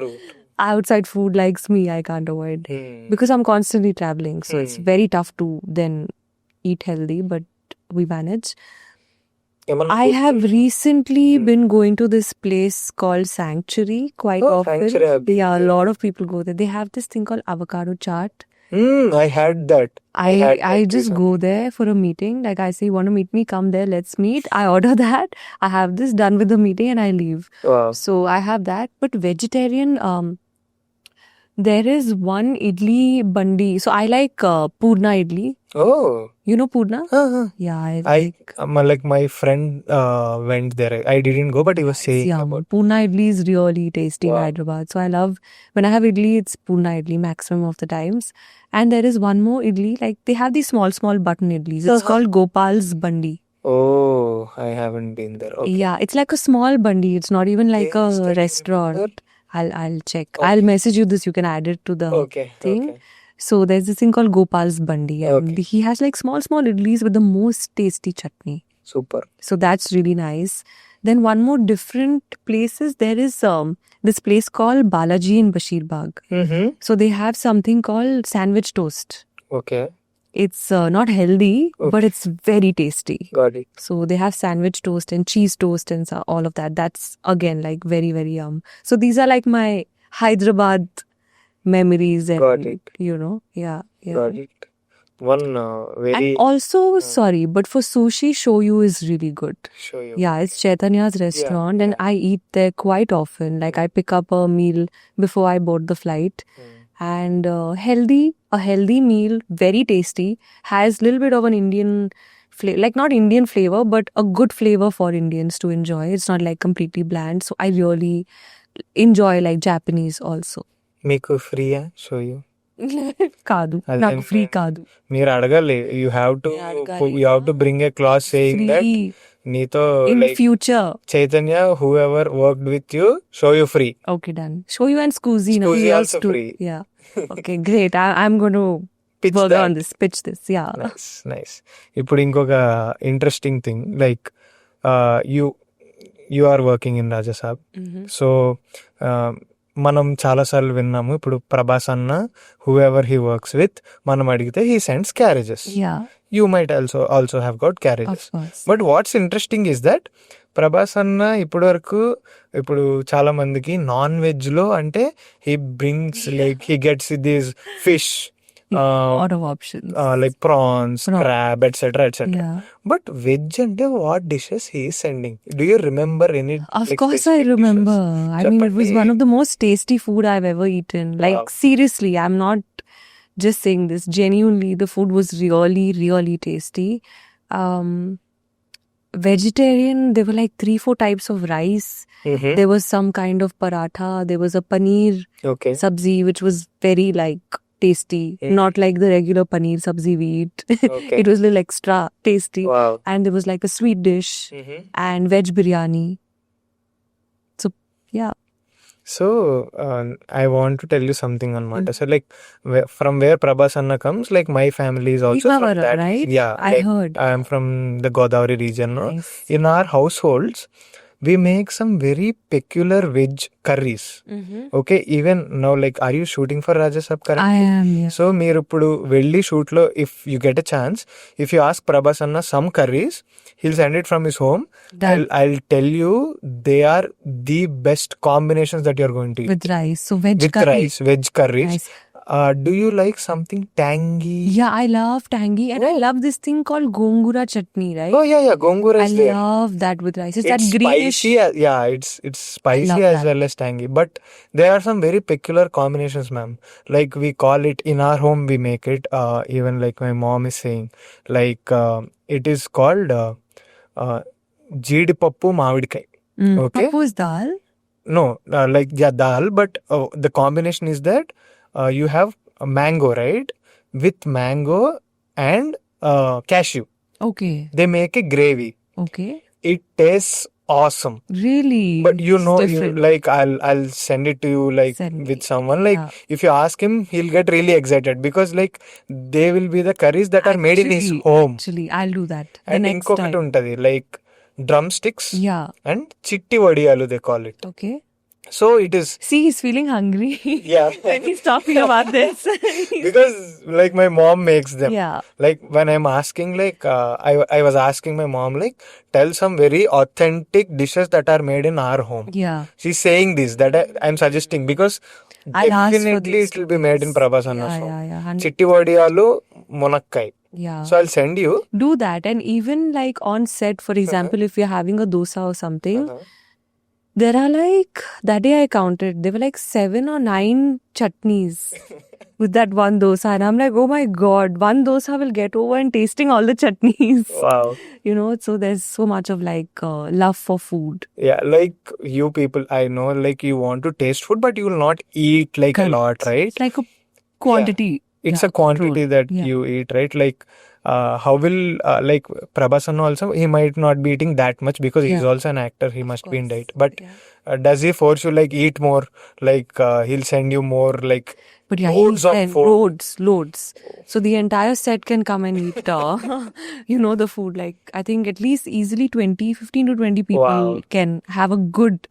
[SPEAKER 1] true.
[SPEAKER 2] outside food likes me, I can't avoid. Because I'm constantly traveling, so it's very tough to then eat healthy, but we manage. I have recently been going to this place called Sanctuary quite often.
[SPEAKER 1] Sanctuary.
[SPEAKER 2] Yeah, a lot of people go there. They have this thing called avocado chaat.
[SPEAKER 1] I had that.
[SPEAKER 2] I just go there for a meeting. Like I say, you want to meet me? Come there, let's meet. I order that. I have this done with the meeting and I leave.
[SPEAKER 1] Wow.
[SPEAKER 2] So I have that. But vegetarian, there is one idli bandi. So I like Purna idli.
[SPEAKER 1] Oh.
[SPEAKER 2] You know Purna? Yeah,
[SPEAKER 1] like my friend went there. I didn't go, but he was saying about.
[SPEAKER 2] Purna idli is really tasty in
[SPEAKER 1] Wow.
[SPEAKER 2] Hyderabad. So I love when I have idli, it's Purna idli maximum of the times. And there is one more idli, like they have these small button idlis. It's called Gopal's Bandi.
[SPEAKER 1] Oh, I haven't been there. Okay.
[SPEAKER 2] Yeah, it's like a small bandi. It's not even like a restaurant. I'll check. I'll message you this. You can add it to the thing.
[SPEAKER 1] Okay.
[SPEAKER 2] So there's this thing called Gopal's Bandi. And he has like small idlis with the most tasty chutney.
[SPEAKER 1] Super.
[SPEAKER 2] So that's really nice. Then one more different places, there is this place called Balaji in Bashir Bagh. So they have something called sandwich toast.
[SPEAKER 1] Okay.
[SPEAKER 2] It's not healthy, but it's very tasty.
[SPEAKER 1] Got it.
[SPEAKER 2] So they have sandwich toast and cheese toast and all of that. That's again like very, very yum. So these are like my Hyderabad memories and
[SPEAKER 1] Got it.
[SPEAKER 2] yeah.
[SPEAKER 1] Got it. One very.
[SPEAKER 2] And also, sorry, but for sushi, Shoyu is really good.
[SPEAKER 1] Shoyu.
[SPEAKER 2] Yeah, it's Chaitanya's restaurant and I eat there quite often. Like I pick up a meal before I board the flight. And a healthy meal, very tasty, has a little bit of an Indian flavor, like not Indian flavor, but a good flavor for Indians to enjoy. It's not like completely bland. So I really enjoy like Japanese also.
[SPEAKER 1] మీకు ఫ్రీయా షోయూ
[SPEAKER 2] కాదు నాకు free కాదు
[SPEAKER 1] మీరు అడగాలి you have to bring A class saying that నీతో
[SPEAKER 2] in future
[SPEAKER 1] Chaitanya who ever worked with you show you free
[SPEAKER 2] okay done show you and Scoozy now
[SPEAKER 1] Scoozy also free.
[SPEAKER 2] yeah okay great I'm going to work on this pitch this yeah
[SPEAKER 1] nice ఇప్పుడు ఇంకొక interesting thing like you are working in Rajasaab so మనం చాలాసార్లు విన్నాము ఇప్పుడు ప్రభాస్ అన్న whoever he works with మనం అడిగితే he sends carriages you might also have got carriages but what's interesting is that Prabhas అన్న ఇప్పుడు చాలా మందికి నాన్ వెజ్ లో అంటే he brings like he gets this fish
[SPEAKER 2] lot of options
[SPEAKER 1] like prawns, crab, etc. But veg ante what dishes he is sending? Do you remember any?
[SPEAKER 2] Of course I remember. I mean, it was one of the most tasty food I've ever eaten. Like seriously, I'm not just saying this. Genuinely, the food was really, really tasty. Vegetarian, there were like 3-4 types of rice. There was some kind of paratha. There was a paneer sabzi, which was very like tasty, not like the regular paneer sabzi we eat. It was a little extra tasty.
[SPEAKER 1] Wow.
[SPEAKER 2] And there was like a sweet dish and veg biryani. So yeah.
[SPEAKER 1] So I want to tell you something on Mata. So like from where Prabhas Anna comes, like my family is also from that.
[SPEAKER 2] Right?
[SPEAKER 1] Yeah,
[SPEAKER 2] I heard.
[SPEAKER 1] I am from the Godavari region. No?
[SPEAKER 2] Nice.
[SPEAKER 1] In our households, we make some very peculiar veg curries. Okay, even now, like, are you shooting for Rajasab currently?
[SPEAKER 2] I am, yeah.
[SPEAKER 1] So, మీరు ఇప్పుడు వెళ్ళి shoot లో if you get a chance, if you ask Prabhas Anna some curries, he'll send it from his home. I'll tell you, they are the best combinations that you're going to eat.
[SPEAKER 2] With rice, so veg
[SPEAKER 1] With
[SPEAKER 2] curry.
[SPEAKER 1] rice, veg curries.
[SPEAKER 2] Nice.
[SPEAKER 1] Do you like something tangy?
[SPEAKER 2] Yeah, I love tangy and I love this thing called gongura chutney, right?
[SPEAKER 1] Oh yeah, gongura is there.
[SPEAKER 2] I love that with rice. It's that greenish.
[SPEAKER 1] Spicy, it's spicy as well as tangy. But there are some very peculiar combinations, ma'am. Like we call it in our home, we make it. Even like my mom is saying, like it is called jeedipappu mavidikai. Okay.
[SPEAKER 2] Pappu is dal?
[SPEAKER 1] No, like dal, but the combination is that you have a mango, right? With mango and cashew.
[SPEAKER 2] Okay.
[SPEAKER 1] They make a gravy.
[SPEAKER 2] Okay.
[SPEAKER 1] It tastes awesome.
[SPEAKER 2] Really?
[SPEAKER 1] But like I'll send it to you like with someone. Like if you ask him, he'll get really excited because like they will be the curries that are made in his home.
[SPEAKER 2] Actually, I'll do that.
[SPEAKER 1] And inkokati untadi like drumsticks.
[SPEAKER 2] Yeah.
[SPEAKER 1] And chitti vadiyalu they call it.
[SPEAKER 2] Okay.
[SPEAKER 1] So it is.
[SPEAKER 2] See, he's feeling hungry.
[SPEAKER 1] Yeah.
[SPEAKER 2] When he's talking about this.
[SPEAKER 1] Because like my mom makes them.
[SPEAKER 2] Yeah.
[SPEAKER 1] Like when I'm asking, like I was asking my mom, like, tell some very authentic dishes that are made in our home.
[SPEAKER 2] Yeah.
[SPEAKER 1] She's saying this that I'm suggesting, because
[SPEAKER 2] I'll ask for
[SPEAKER 1] definitely
[SPEAKER 2] these
[SPEAKER 1] it will be made in Prabhas Anna's
[SPEAKER 2] Yeah,
[SPEAKER 1] home.
[SPEAKER 2] yeah, yeah.
[SPEAKER 1] Chitti vadiyalu munakkai.
[SPEAKER 2] Yeah.
[SPEAKER 1] So I'll send you.
[SPEAKER 2] Do that. And even like on set, for example, if you're having a dosa or something, there are like, that day I counted, there were like 7 or 9 chutneys with that one dosa. And I'm like, oh my God, one dosa will get over and tasting all the chutneys.
[SPEAKER 1] Wow.
[SPEAKER 2] You know, so there's so much of like love for food.
[SPEAKER 1] Yeah, like you people, I know, like you want to taste food, but you will not eat like a lot, right?
[SPEAKER 2] It's like a quantity.
[SPEAKER 1] It's
[SPEAKER 2] Yeah,
[SPEAKER 1] a quantity
[SPEAKER 2] true.
[SPEAKER 1] that
[SPEAKER 2] Yeah.
[SPEAKER 1] you eat, right? Like, how will like Prabhasan also? He might not be eating that much because he's
[SPEAKER 2] Yeah.
[SPEAKER 1] also an actor. He must be in
[SPEAKER 2] course.
[SPEAKER 1] diet. But
[SPEAKER 2] Yeah.
[SPEAKER 1] does he force you like eat more? Like he'll send you more like
[SPEAKER 2] But yeah,
[SPEAKER 1] loads of
[SPEAKER 2] and
[SPEAKER 1] food.
[SPEAKER 2] loads. So the entire set can come and eat, you know, the food. Like, I think at least easily 15 to 20 people
[SPEAKER 1] Wow.
[SPEAKER 2] can have a good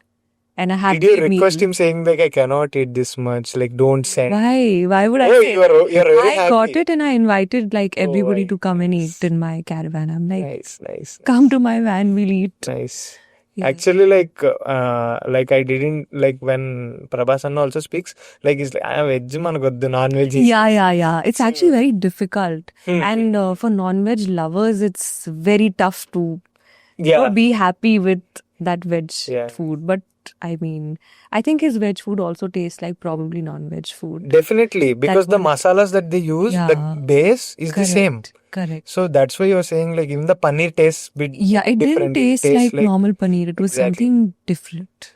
[SPEAKER 2] and a happy
[SPEAKER 1] Did you request
[SPEAKER 2] meal.
[SPEAKER 1] him saying like I cannot eat this much? Like don't send.
[SPEAKER 2] Why? Why would I
[SPEAKER 1] Oh,
[SPEAKER 2] say?
[SPEAKER 1] you're very
[SPEAKER 2] I
[SPEAKER 1] happy.
[SPEAKER 2] got it and I invited like everybody
[SPEAKER 1] my
[SPEAKER 2] to come and
[SPEAKER 1] goodness.
[SPEAKER 2] eat in my caravan. I'm like,
[SPEAKER 1] Nice.
[SPEAKER 2] come to my van, we'll eat.
[SPEAKER 1] Nice.
[SPEAKER 2] Yeah.
[SPEAKER 1] Actually, like I didn't like when Prabhasan also speaks, like he's like, I am veg, managoddu, non-veg.
[SPEAKER 2] Yeah. It's actually very difficult.
[SPEAKER 1] Hmm.
[SPEAKER 2] And for non-veg lovers, it's very tough to
[SPEAKER 1] Yeah.
[SPEAKER 2] be happy with that veg
[SPEAKER 1] Yeah.
[SPEAKER 2] food. But I mean, I think his veg food also tastes like probably non-veg food.
[SPEAKER 1] Definitely, because the
[SPEAKER 2] one-
[SPEAKER 1] masalas that they use, the
[SPEAKER 2] Yeah.
[SPEAKER 1] base is the same.
[SPEAKER 2] Correct.
[SPEAKER 1] So that's why you're saying like even the paneer tastes bit
[SPEAKER 2] Yeah, it
[SPEAKER 1] different.
[SPEAKER 2] didn't
[SPEAKER 1] It
[SPEAKER 2] taste
[SPEAKER 1] tastes
[SPEAKER 2] like normal paneer. It was
[SPEAKER 1] Exactly.
[SPEAKER 2] something different.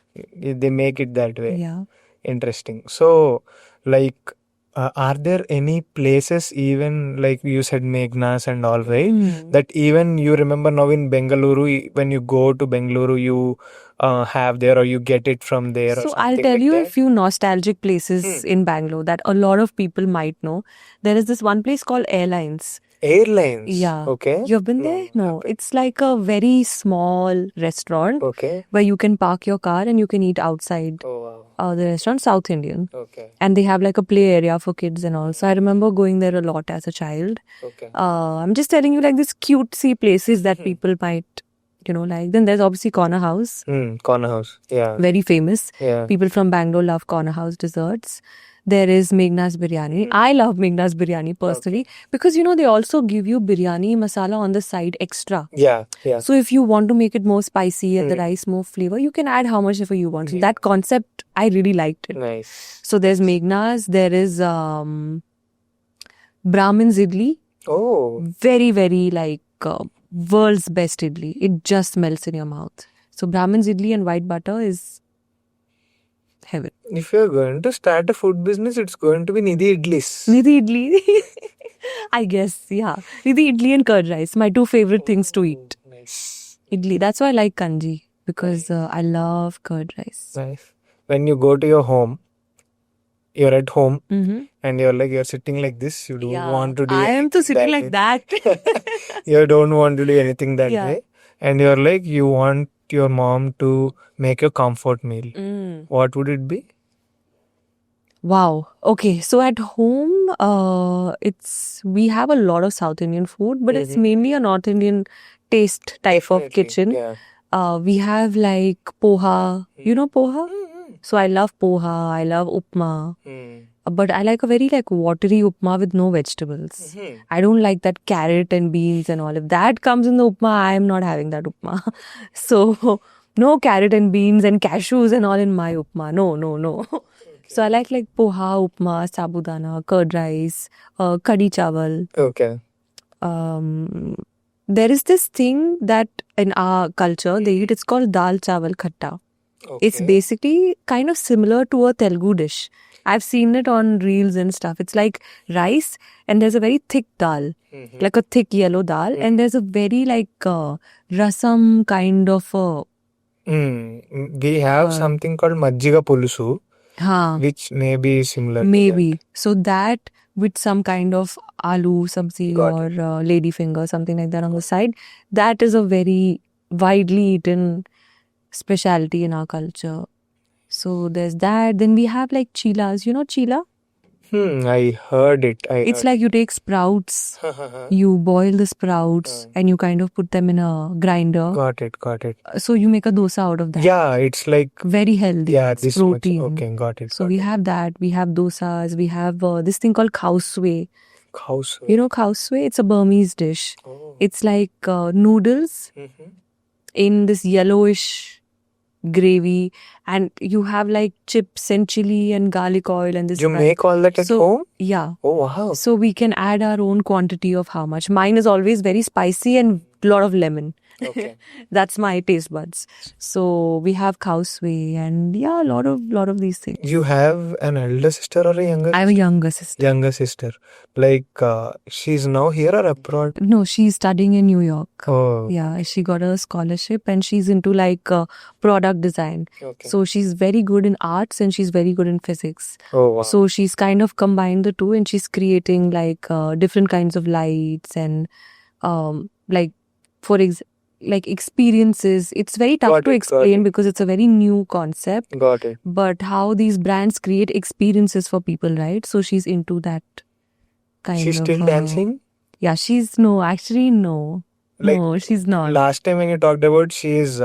[SPEAKER 1] They make it that way.
[SPEAKER 2] Yeah.
[SPEAKER 1] Interesting. So, like, are there any places, even like you said, Meghnas and all, right? That even you remember now in Bengaluru, when you go to Bengaluru, you have there or you get it from there. Or
[SPEAKER 2] So I'll
[SPEAKER 1] something
[SPEAKER 2] tell
[SPEAKER 1] like
[SPEAKER 2] you a
[SPEAKER 1] that?
[SPEAKER 2] few nostalgic places in Bangalore that a lot of people might know. There is this one place called Airlines.
[SPEAKER 1] Airlines.
[SPEAKER 2] Yeah.
[SPEAKER 1] Okay.
[SPEAKER 2] You've been there? No. It's like a very small restaurant
[SPEAKER 1] Okay.
[SPEAKER 2] where you can park your car and you can eat outside
[SPEAKER 1] Oh wow.
[SPEAKER 2] the restaurant, South Indian.
[SPEAKER 1] Okay.
[SPEAKER 2] And they have like a play area for kids and all. So I remember going there a lot as a child.
[SPEAKER 1] Okay.
[SPEAKER 2] I'm just telling you like these cutesy places that people might, you know, like. Then there's obviously Corner House,
[SPEAKER 1] Corner House. Yeah.
[SPEAKER 2] very famous.
[SPEAKER 1] Yeah.
[SPEAKER 2] People from Bangalore love Corner House desserts. There is Meghna's Biryani. I love Meghna's Biryani personally because, you know, they also give you biryani masala on the side extra.
[SPEAKER 1] Yeah.
[SPEAKER 2] So if you want to make it more spicy and the rice more flavor, you can add how much ever you want. So that concept, I really liked it.
[SPEAKER 1] Nice.
[SPEAKER 2] So there's Meghna's. There is Brahmin's Idli.
[SPEAKER 1] Oh.
[SPEAKER 2] Very, very like world's best idli. It just melts in your mouth. So Brahmin's Idli and white butter is heaven.
[SPEAKER 1] If you're going to start a food business, it's going to be Nidhi Idlis.
[SPEAKER 2] Nidhi Idli. I guess, yeah. Nidhi Idli and curd rice. My two favorite things to eat.
[SPEAKER 1] Nice.
[SPEAKER 2] Idli. That's why I like kanji. Because I love curd rice.
[SPEAKER 1] Nice. When you go to your home, you're at home
[SPEAKER 2] Mm-hmm.
[SPEAKER 1] and you're sitting like this. You don't want to do
[SPEAKER 2] I am to sitting like that.
[SPEAKER 1] You don't want to do anything that
[SPEAKER 2] Yeah.
[SPEAKER 1] way. And you're like, you want your mom to make your comfort meal. What would it be?
[SPEAKER 2] Wow. Okay. So at home, we have a lot of South Indian food, but it's mainly a North Indian taste type of kitchen.
[SPEAKER 1] Yeah.
[SPEAKER 2] We have like poha. You know poha? So I love poha. I love upma. But I like a very like watery upma with no vegetables. I don't like that carrot and beans and all. If that comes in the upma, I am not having that upma. So no carrot and beans and cashews and all in my upma. No. So I like poha, upma, sabudana, curd rice, kadhi chawal.
[SPEAKER 1] Okay.
[SPEAKER 2] There is this thing that in our culture they eat. It's called dal chawal khatta. It's basically kind of similar to a Telugu dish. I've seen it on reels and stuff. It's like rice and there's a very thick dal, like a thick yellow dal, and there's a very like rasam kind of
[SPEAKER 1] We have something called Majjiga Pulusu, which may be similar.
[SPEAKER 2] Maybe. So that with some kind of aloo sabzi
[SPEAKER 1] Got
[SPEAKER 2] or lady finger, something like that on the side. That is a very widely eaten specialty in our culture. So there's that. Then we have like chilas. You know chila?
[SPEAKER 1] I heard it.
[SPEAKER 2] It's like you take sprouts, you boil the sprouts, and you kind of put them in a grinder.
[SPEAKER 1] Got it.
[SPEAKER 2] So you make a dosa out of that.
[SPEAKER 1] Yeah, it's like,
[SPEAKER 2] Very healthy.
[SPEAKER 1] yeah,
[SPEAKER 2] It's
[SPEAKER 1] this much.
[SPEAKER 2] protein.
[SPEAKER 1] Okay, got it.
[SPEAKER 2] So we have that. We have dosas. We have this thing called khao sway.
[SPEAKER 1] House.
[SPEAKER 2] You know khao sway? It's a Burmese dish.
[SPEAKER 1] Oh.
[SPEAKER 2] It's like noodles in this yellowish gravy, and you have like chips and chili and garlic oil and this.
[SPEAKER 1] You make all that at home?
[SPEAKER 2] Yeah.
[SPEAKER 1] Oh, wow.
[SPEAKER 2] So we can add our own quantity of how much. Mine is always very spicy and a lot of lemon.
[SPEAKER 1] Okay.
[SPEAKER 2] That's my taste buds. So we have cow sway and yeah, a lot of these things.
[SPEAKER 1] You have an elder sister or a younger?
[SPEAKER 2] I have a younger sister.
[SPEAKER 1] Younger sister. Like, she's now here or abroad?
[SPEAKER 2] No, she's studying in New York.
[SPEAKER 1] Oh.
[SPEAKER 2] Yeah, she got a scholarship and she's into like product design.
[SPEAKER 1] Okay.
[SPEAKER 2] So she's very good in arts and she's very good in physics.
[SPEAKER 1] Oh, wow.
[SPEAKER 2] So she's kind of combined the two and she's creating like different kinds of lights and like like experiences. It's very tough to explain because it's a very new concept.
[SPEAKER 1] Got it.
[SPEAKER 2] But how these brands create experiences for people, right? So she's into that kind
[SPEAKER 1] She's
[SPEAKER 2] of.
[SPEAKER 1] still dancing?
[SPEAKER 2] Yeah, no.
[SPEAKER 1] Like,
[SPEAKER 2] No, she's not.
[SPEAKER 1] Last time when you talked about she's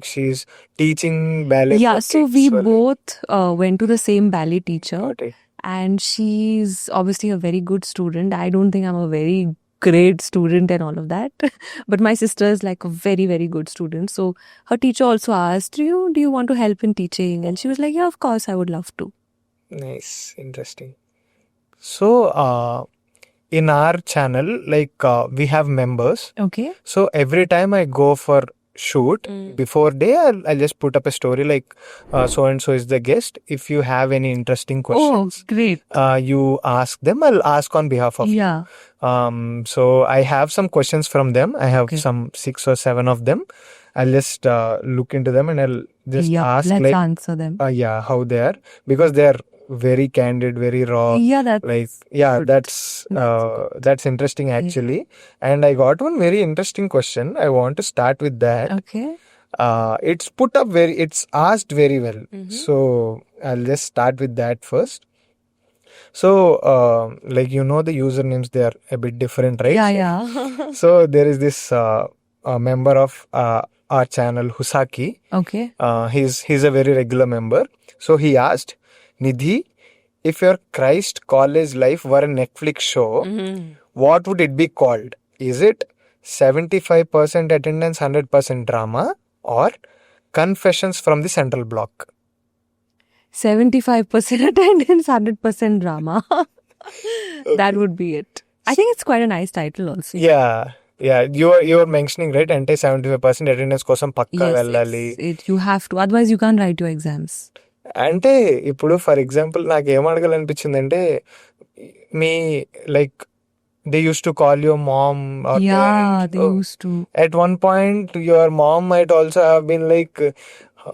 [SPEAKER 1] she's teaching ballet.
[SPEAKER 2] Yeah,
[SPEAKER 1] for
[SPEAKER 2] so
[SPEAKER 1] kids,
[SPEAKER 2] we
[SPEAKER 1] or-
[SPEAKER 2] both went to the same ballet teacher,
[SPEAKER 1] Got it.
[SPEAKER 2] and she's obviously a very good student. I don't think I'm a very great student and all of that, but my sister is like a very, very good student. So her teacher also asked, do you want to help in teaching? And she was like, yeah, of course, I would love to.
[SPEAKER 1] Nice. Interesting. So, in our channel, we have members.
[SPEAKER 2] Okay.
[SPEAKER 1] So every time I go for shoot, before day, I'll just put up a story like, so and so is the guest. If you have any interesting questions,
[SPEAKER 2] great.
[SPEAKER 1] you ask them. I'll ask on behalf of
[SPEAKER 2] Yeah.
[SPEAKER 1] So I have some questions from them. I have
[SPEAKER 2] Okay.
[SPEAKER 1] some 6 or 7 of them. I'll just look into them and I'll just ask
[SPEAKER 2] let's
[SPEAKER 1] like,
[SPEAKER 2] answer them.
[SPEAKER 1] how they are, because they are very candid, very raw.
[SPEAKER 2] Yeah, that's
[SPEAKER 1] Like, yeah,
[SPEAKER 2] good.
[SPEAKER 1] that's interesting actually. And I got one very interesting question. I want to start with that.
[SPEAKER 2] Okay.
[SPEAKER 1] It's asked very well. So I'll just start with that first. So, the usernames, they are a bit different, right?
[SPEAKER 2] Yeah.
[SPEAKER 1] So there is this a member of our channel, Husaki.
[SPEAKER 2] Okay.
[SPEAKER 1] He's a very regular member. So he asked, Nidhi, if your Christ college life were a Netflix show, what would it be called? Is it 75% attendance, 100% drama, or Confessions from the Central Block?
[SPEAKER 2] 75% attendance, 100% drama. That would be it. I think it's quite a nice title also.
[SPEAKER 1] Yeah. You were mentioning, right? Ante 75% attendance కోసం పక్కా వెళ్ళాలి.
[SPEAKER 2] You have to. Otherwise, you can't write your exams.
[SPEAKER 1] అంటే ఇప్పుడు for example నాకు ఏం అడగాలనిపించింది అంటే మీ like they used to call your mom or
[SPEAKER 2] Yeah,
[SPEAKER 1] parents.
[SPEAKER 2] they used to.
[SPEAKER 1] At one point your mom might also have been like,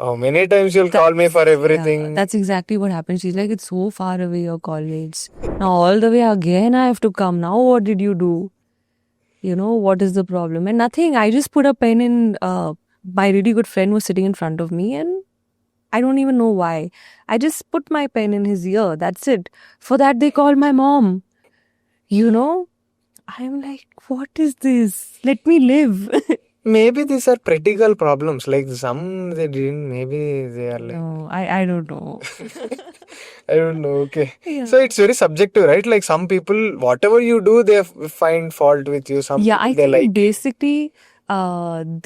[SPEAKER 1] how many times you'll call me for everything.
[SPEAKER 2] Yeah, that's exactly what happened. She's like, it's so far away, your college. Now all the way again I have to come. Now what did you do? You know, what is the problem? And nothing. I just put a pen in. My really good friend was sitting in front of me and I don't even know why. I just put my pen in his ear. That's it. For that they called my mom. You know? I'm like, what is this? Let me live.
[SPEAKER 1] Maybe these are practical problems, like some they didn't, maybe they are like,
[SPEAKER 2] No, I don't know.
[SPEAKER 1] I don't know. Okay.
[SPEAKER 2] Yeah.
[SPEAKER 1] So it's very subjective, right? Like some people, whatever you do, they find fault with you. Some
[SPEAKER 2] Yeah, I
[SPEAKER 1] people, they
[SPEAKER 2] think
[SPEAKER 1] like.
[SPEAKER 2] basically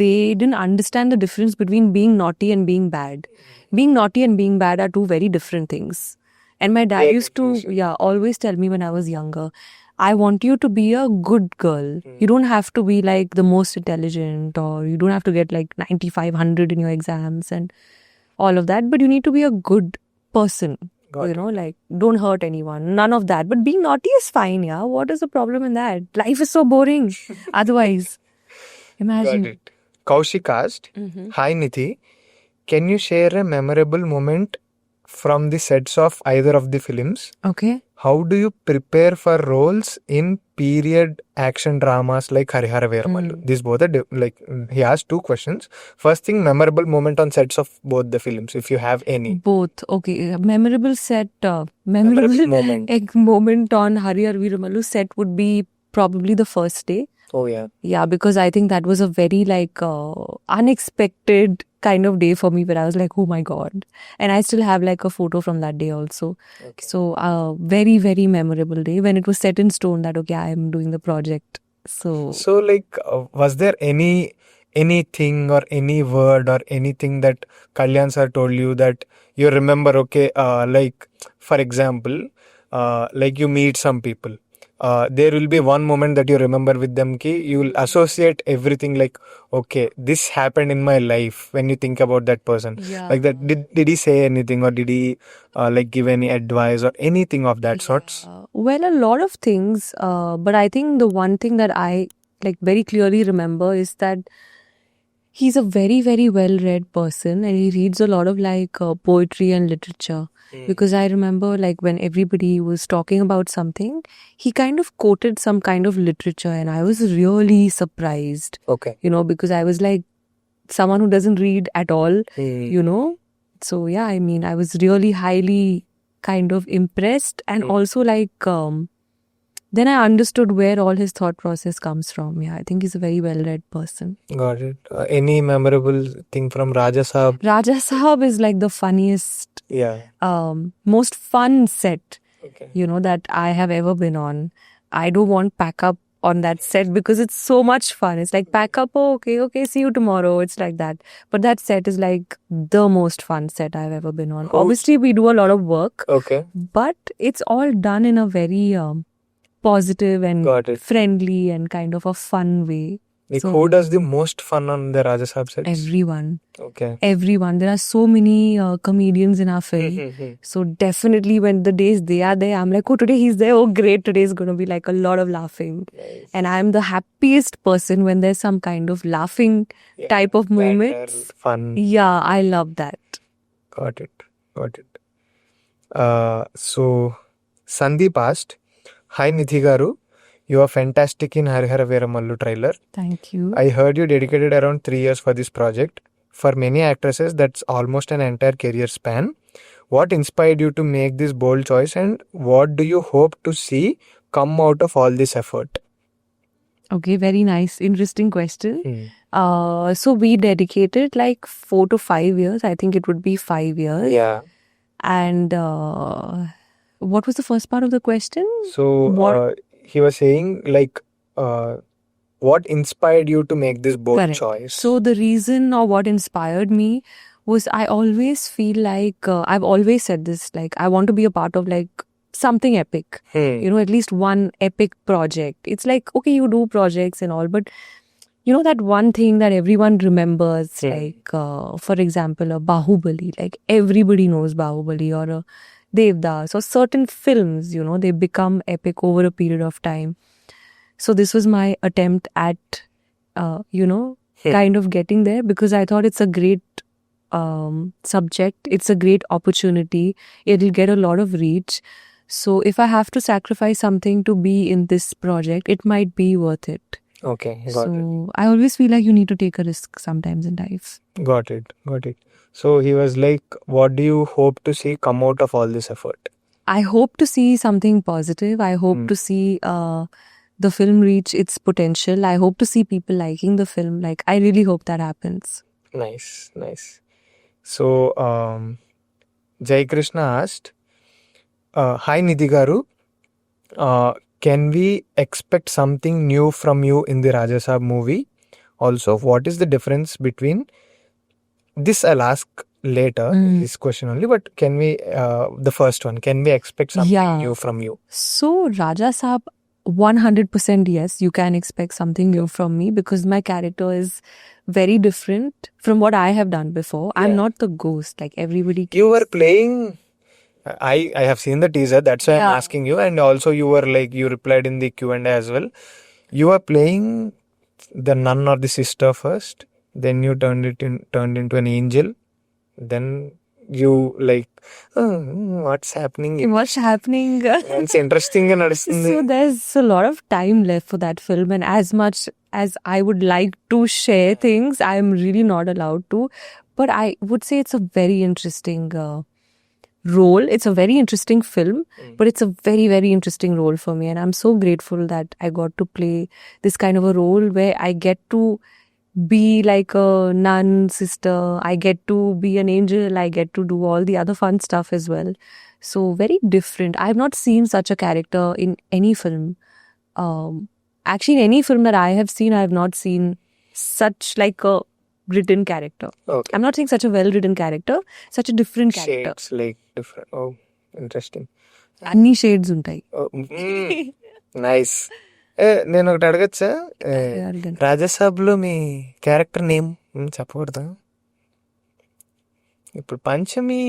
[SPEAKER 2] they didn't understand the difference between being naughty and being bad. Being naughty and being bad are two very different things. And my dad used to, always tell me when I was younger, I want you to be a good girl. You don't have to be like the most intelligent, or you don't have to get like 95, 100 in your exams and all of that. But you need to be a good person.
[SPEAKER 1] Got
[SPEAKER 2] You know, like don't hurt anyone. None of that. But being naughty is fine, yeah. What is the problem in that? Life is so boring. Otherwise, imagine.
[SPEAKER 1] Got it. Kaushik asked, Hi Nidhi, can you share a memorable moment from the sets of either of the films?
[SPEAKER 2] Okay.
[SPEAKER 1] How do you prepare for roles in period action dramas like Harihara Veeramallu? These both are he asked two questions. First thing, memorable moment on sets of both the films, if you have any.
[SPEAKER 2] Both. Okay. Memorable set,
[SPEAKER 1] Memorable moment.
[SPEAKER 2] moment on Harihar Veeramallu set would be probably the first day.
[SPEAKER 1] Oh yeah.
[SPEAKER 2] Yeah, because I think that was a very unexpected kind of day for me where I was like, oh my God. And I still have like a photo from that day also.
[SPEAKER 1] Okay.
[SPEAKER 2] So very, very memorable day when it was set in stone that, okay, I am doing the project. So
[SPEAKER 1] Was there anything or any word or anything that Kalyan sir told you that you remember? Okay, for example, like you meet some people. There will be one moment that you remember with them ki you will associate everything like, okay, this happened in my life when you think about that person.
[SPEAKER 2] yeah.
[SPEAKER 1] Like that, did he say anything, or did he give any advice or anything of that sorts?
[SPEAKER 2] Well, a lot of things, but I think the one thing that I very clearly remember is that he's a very, very well-read person, and he reads a lot of poetry and literature. Because I remember when everybody was talking about something, he kind of quoted some kind of literature, and I was really surprised.
[SPEAKER 1] Okay.
[SPEAKER 2] Because I was like someone who doesn't read at all, So yeah, I mean, I was really highly kind of impressed, and also then I understood where all his thought process comes from. Yeah, I think he's a very well-read person.
[SPEAKER 1] Got it. Any memorable thing from Raja Saab?
[SPEAKER 2] Raja Sahab is like the funniest, most fun set, that I have ever been on. I don't want pack up on that set because it's so much fun. It's like pack up, oh, okay, see you tomorrow. It's like that. But that set is like the most fun set I've ever been on. Obviously, we do a lot of work.
[SPEAKER 1] Okay.
[SPEAKER 2] But it's all done in a very positive and friendly and kind of a fun way.
[SPEAKER 1] Who does the most fun on the Raja Saab sets?
[SPEAKER 2] Everyone.
[SPEAKER 1] Okay.
[SPEAKER 2] Everyone. There are so many comedians in our film. So definitely when the days they are there, I'm like, oh, today he's there. Oh, great. Today is going to be like a lot of laughing. Nice. And I'm the happiest person when there's some kind of laughing type of moment.
[SPEAKER 1] Fun.
[SPEAKER 2] Yeah, I love that.
[SPEAKER 1] Got it. So, Sandeep asked, hi Nidhi Garu, you are fantastic in Harihara Veeramallu trailer.
[SPEAKER 2] Thank you.
[SPEAKER 1] I heard you dedicated around 3 years for this project. For many actresses, that's almost an entire career span. What inspired you to make this bold choice, and what do you hope to see come out of all this effort?
[SPEAKER 2] Okay, very nice. Interesting question. So we dedicated 4 to 5 years. I think it would be 5 years.
[SPEAKER 1] Yeah.
[SPEAKER 2] And what was the first part of the question?
[SPEAKER 1] So he was saying what inspired you to make this bold choice? So
[SPEAKER 2] the reason or what inspired me was I always feel I've always said this, I want to be a part of something epic. At least one epic project. It's okay, you do projects and all, but that one thing that everyone remembers, for example, a Bahubali, everybody knows Bahubali, or a Devdas, or certain films, they become epic over a period of time. So this was my attempt at, kind of getting there, because I thought it's a great subject. It's a great opportunity. It'll get a lot of reach. So if I have to sacrifice something to be in this project, it might be worth it.
[SPEAKER 1] Okay, got it.
[SPEAKER 2] I always feel like you need to take a risk sometimes in life.
[SPEAKER 1] Got it. So he was like, what do you hope to see come out of all this effort?
[SPEAKER 2] I hope to see something positive. I hope to see the film reach its potential. I hope to see people liking the film. I really hope that happens.
[SPEAKER 1] Nice. So, Jai Krishna asked, hi Nidhi Garu, can we expect something new from you in the Raja Saab movie? Also, what is the difference between this? I'll ask later, this question only, but can we, the first one, can we expect something new from you? So,
[SPEAKER 2] Raja Saab, 100% yes, you can expect something new from me, because my character is very different from what I have done before. I'm not the ghost like everybody.
[SPEAKER 1] You were playing... I have seen the teaser, that's why I'm asking you, and also you were you replied in the Q&A as well. You were playing the nun or the sister first, then you turned into an angel, then you like, oh, what's happening?
[SPEAKER 2] What's happening?
[SPEAKER 1] It's interesting గా నడుస్తుంది.
[SPEAKER 2] So there's a lot of time left for that film, and as much as I would like to share things, I'm really not allowed to. But I would say it's a very interesting role. It's a very interesting film, but it's a very, very interesting role for me. And I'm so grateful that I got to play this kind of a role where I get to be like a nun sister. I get to be an angel. I get to do all the other fun stuff as well. So very different. I've not seen such a character in any film. Actually, in any film that I have seen, I have not seen such like a written character.
[SPEAKER 1] Okay.
[SPEAKER 2] I'm not saying such a well-written character, such a different character.
[SPEAKER 1] Shades like different. Oh, interesting.
[SPEAKER 2] అన్ని shades ఉంటాయి.
[SPEAKER 1] Nice. నేను ఒకటి అడగచ్చా?
[SPEAKER 2] అడగండి.
[SPEAKER 1] రాజసాబ్లో మీ character name చెప్పకూడదా? ఇప్పుడు పంచమి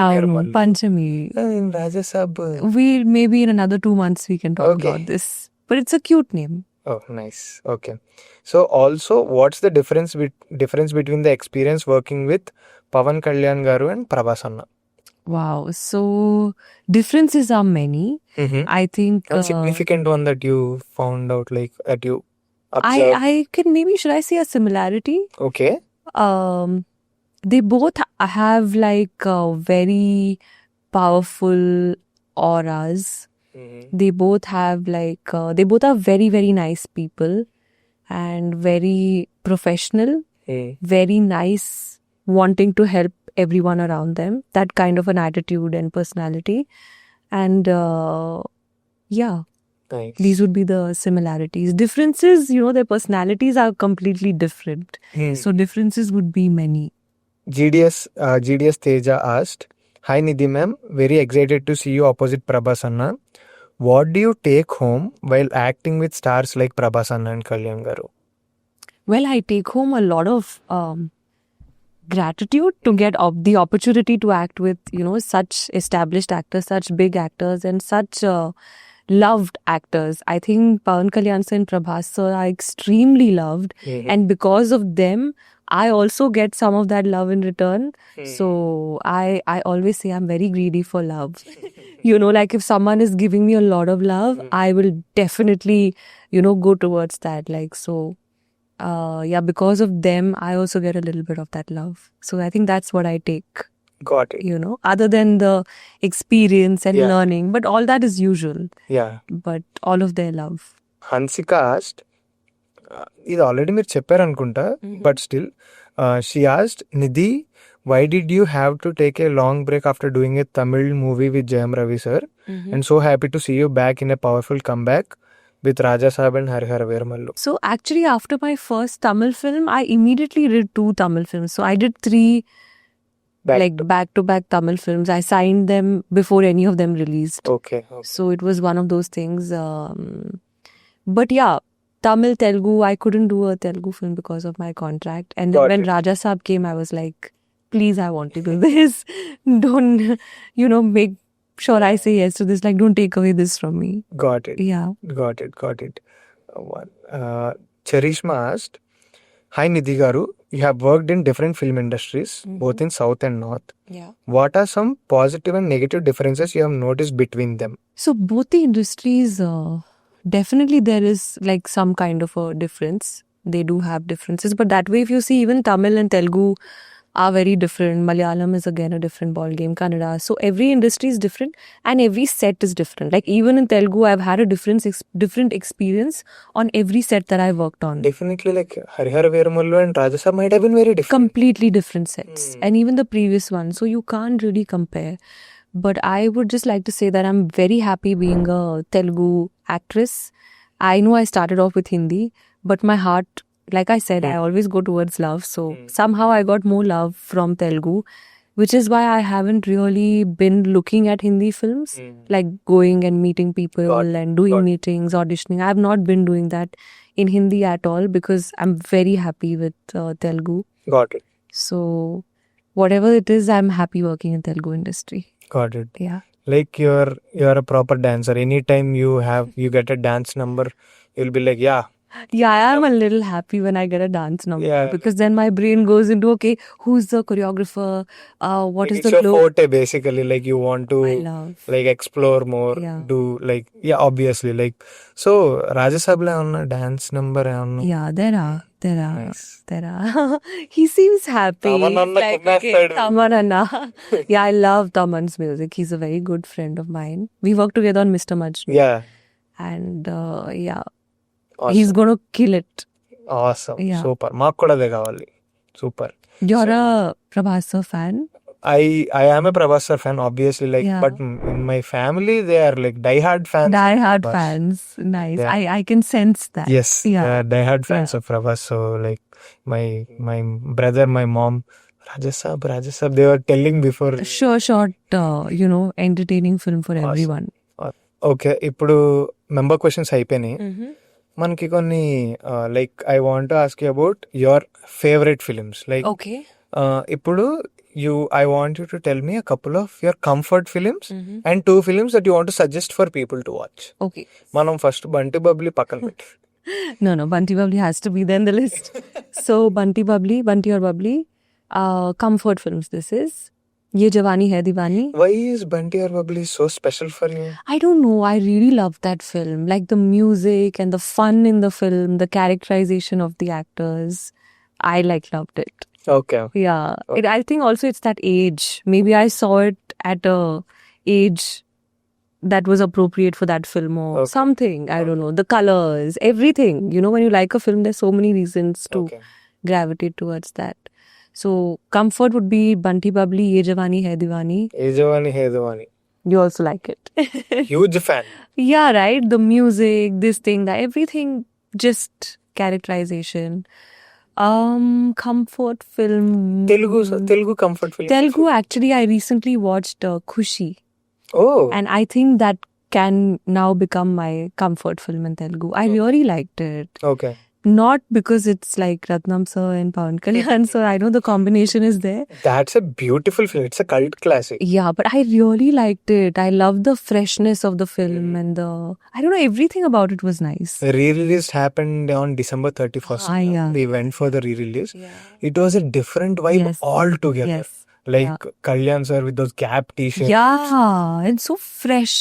[SPEAKER 2] అవును, పంచమి.
[SPEAKER 1] Raja Saab.
[SPEAKER 2] Maybe in another 2 months we can talk about this. But it's a cute name.
[SPEAKER 1] Oh, nice. Okay. So also, what's the difference between the experience working with Pavan Kalyan garu and Prabhas Anna?
[SPEAKER 2] Wow. So differences are many. I think
[SPEAKER 1] One significant one that you found out, like that you observed.
[SPEAKER 2] I can maybe, should I say a similarity?
[SPEAKER 1] Okay.
[SPEAKER 2] They both have like very powerful auras. They both have like they both are very, very nice people and very professional, very nice, wanting to help everyone around them. That kind of an attitude and personality. And yeah,
[SPEAKER 1] Nice.
[SPEAKER 2] these would be the similarities. Differences, their personalities are completely different. So differences would be many.
[SPEAKER 1] GDS Teja asked, "Hi Nidhi ma'am, very excited to see you opposite Prabhas Anna. What do you take home while acting with stars like Prabhas Anna and Kalyan garu?"
[SPEAKER 2] Well, I take home a lot of gratitude to get the opportunity to act with, such established actors, such big actors, and such loved actors. I think Pawan Kalyan sir and Prabhas sir are extremely loved, and because of them, I also get some of that love in return. So I always say I'm very greedy for love. Like if someone is giving me a lot of love, I will definitely, go towards that. Like, so, because of them, I also get a little bit of that love. So I think that's what I take,
[SPEAKER 1] Got it.
[SPEAKER 2] other than the experience and
[SPEAKER 1] Yeah.
[SPEAKER 2] learning. But all that is usual.
[SPEAKER 1] Yeah.
[SPEAKER 2] But all of their love.
[SPEAKER 1] Hansika asked, ఇది already మీరు చెప్పారు అనుకుంటా, but still she asked, Nidhi, why did you have to take a long break after doing a Tamil movie with Jayam Ravi sir? And so happy to see you back in a powerful comeback with Raja Saab and Harihara Veeramallu.
[SPEAKER 2] So actually, after my first Tamil film, I immediately did 2 Tamil films. So I did 3 back-to-back Tamil films. I signed them before any of them released.
[SPEAKER 1] Okay.
[SPEAKER 2] So it was one of those things. But yeah, Tamil, Telugu, I couldn't do a Telugu film because of my contract. And then
[SPEAKER 1] Got
[SPEAKER 2] when
[SPEAKER 1] it.
[SPEAKER 2] Raja Saab came, I was like, please, I want to do this. Don't, make sure I say yes to this. Like, don't take away this from me.
[SPEAKER 1] Got it.
[SPEAKER 2] Yeah.
[SPEAKER 1] Got it. Charishma asked, hi Nidhi garu, you have worked in different film industries, both in South and North.
[SPEAKER 2] Yeah.
[SPEAKER 1] What are some positive and negative differences you have noticed between them?
[SPEAKER 2] So both the industries, definitely there is like some kind of a difference. They do have differences. But that way, if you see, even Tamil and Telugu are very different. Malayalam is again a different ball game. Kannada. So every industry is different and every set is different. Like even in Telugu, I've had a different experience on every set that I worked on.
[SPEAKER 1] Definitely, like Harihara Veeramallu and Raja Saab might have been very different.
[SPEAKER 2] Completely different sets. And even the previous one. So you can't really compare. But I would just like to say that I'm very happy being a Telugu actress. I know I started off with Hindi, but my heart, like I said, I always go towards love. So somehow I got more love from Telugu, which is why I haven't really been looking at Hindi films, like going and meeting people and doing meetings, auditioning. I have not been doing that in Hindi at all because I'm very happy with Telugu.
[SPEAKER 1] Got it.
[SPEAKER 2] So whatever it is, I'm happy working in Telugu industry.
[SPEAKER 1] Got it.
[SPEAKER 2] Yeah.
[SPEAKER 1] Like you're a proper dancer. Anytime you get a dance number, you'll be like, yeah,
[SPEAKER 2] Yeah, I'm a little happy when I get a dance number
[SPEAKER 1] Yeah.
[SPEAKER 2] because then my brain goes into, okay, who's the choreographer? What
[SPEAKER 1] Like
[SPEAKER 2] is
[SPEAKER 1] it's
[SPEAKER 2] the
[SPEAKER 1] your
[SPEAKER 2] look?
[SPEAKER 1] forte basically. Like you want to
[SPEAKER 2] I love.
[SPEAKER 1] like explore more,
[SPEAKER 2] Yeah.
[SPEAKER 1] do like yeah, obviously like so. Rajasabla on dance number on.
[SPEAKER 2] Yeah, there are.
[SPEAKER 1] Nice.
[SPEAKER 2] There are. He seems happy.
[SPEAKER 1] Tamanna
[SPEAKER 2] He's like, okay,
[SPEAKER 1] kummestadu.
[SPEAKER 2] Tamanna. Yeah, I love Taman's music. He's a very good friend of mine. We worked together on Mr. Majnu.
[SPEAKER 1] Yeah.
[SPEAKER 2] And yeah,
[SPEAKER 1] Awesome.
[SPEAKER 2] he's going to kill it.
[SPEAKER 1] Awesome.
[SPEAKER 2] Yeah.
[SPEAKER 1] Super. మాకు కూడా అదే కావాలి. Super.
[SPEAKER 2] You're a Prabhas sir fan?
[SPEAKER 1] I am a Prabhas sir fan, obviously, like,
[SPEAKER 2] Yeah.
[SPEAKER 1] but in my family they are like diehard fans.
[SPEAKER 2] Die-hard
[SPEAKER 1] Prabhas.
[SPEAKER 2] fans. Nice.
[SPEAKER 1] Yeah.
[SPEAKER 2] I can sense that.
[SPEAKER 1] Yes,
[SPEAKER 2] Yeah.
[SPEAKER 1] diehard fans of Prabhas. So like my brother, my mom, Rajasab, they were telling before.
[SPEAKER 2] Sure, short, entertaining film for everyone.
[SPEAKER 1] Okay, ఇప్పుడు member questions అయిపోయినాయి. మనకి కొన్ని like I want to ask you about your favourite films. Like
[SPEAKER 2] Okay.
[SPEAKER 1] ఇప్పుడు I want you to tell me a couple of your comfort films and 2 films that you want to suggest for people to watch.
[SPEAKER 2] Okay.
[SPEAKER 1] మనం first Bunty Babli పక్కన పెట్టి.
[SPEAKER 2] No, Bunty Bubbly has to be there in the list. So, Bunty or Bubbly, comfort films this is. Ye Jawani Hai Diwani.
[SPEAKER 1] Why is Bunty or Bubbly so special for you?
[SPEAKER 2] I don't know. I really love that film. Like the music and the fun in the film, the characterization of the actors. I loved it.
[SPEAKER 1] Okay.
[SPEAKER 2] Yeah. I think also it's that age. Maybe I saw it at a age that was appropriate for that film or something. I don't know. The colors, everything. When you like a film, there's so many reasons to gravitate towards that. So, comfort would be Bunty Bubbly, Ye Jawani Hai Diwani.
[SPEAKER 1] Ye Jawani Hai Diwani.
[SPEAKER 2] You also like it.
[SPEAKER 1] Huge fan.
[SPEAKER 2] Yeah, right? The music, this thing, that everything, just characterization. Comfort film.
[SPEAKER 1] Telugu comfort film.
[SPEAKER 2] Telugu, actually, I recently watched Khushi.
[SPEAKER 1] Oh.
[SPEAKER 2] And I think that can now become my comfort film in Telugu. I really liked it.
[SPEAKER 1] Okay.
[SPEAKER 2] Not because it's like Ratnam sir and Pawan Kalyan sir. I know the combination is there.
[SPEAKER 1] That's a beautiful film. It's a cult classic.
[SPEAKER 2] Yeah, but I really liked it. I loved the freshness of the film and I don't know, everything about it was nice.
[SPEAKER 1] The re-release happened on December 31st.
[SPEAKER 2] Yeah.
[SPEAKER 1] We went for the re-release.
[SPEAKER 2] Yeah.
[SPEAKER 1] It was a different vibe
[SPEAKER 2] Yes.
[SPEAKER 1] altogether.
[SPEAKER 2] Yes.
[SPEAKER 1] Like Kalyan sir with those Gap t-shirts.
[SPEAKER 2] Yeah, it's so fresh.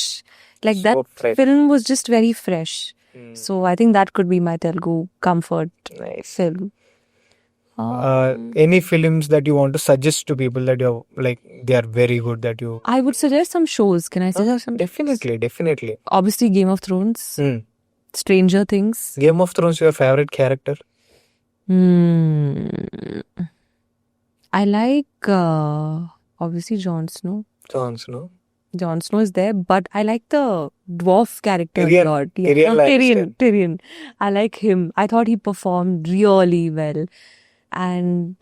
[SPEAKER 2] Like
[SPEAKER 1] So
[SPEAKER 2] that
[SPEAKER 1] fresh.
[SPEAKER 2] film was just very fresh. So I think that could be my Telugu comfort
[SPEAKER 1] Nice.
[SPEAKER 2] film.
[SPEAKER 1] Any films that you want to suggest to people that you're like they are very good that you.
[SPEAKER 2] I would suggest some shows. Can I suggest some?
[SPEAKER 1] Definitely.
[SPEAKER 2] Obviously, Game of Thrones, Stranger Things.
[SPEAKER 1] Game of Thrones, your favorite character?
[SPEAKER 2] I like obviously Jon Snow.
[SPEAKER 1] Jon Snow.
[SPEAKER 2] Jon Snow is there, but I like the dwarf character
[SPEAKER 1] Tyrion.
[SPEAKER 2] a lot.
[SPEAKER 1] Tyrion Lannister.
[SPEAKER 2] Tyrion. I like him. I thought he performed really well. And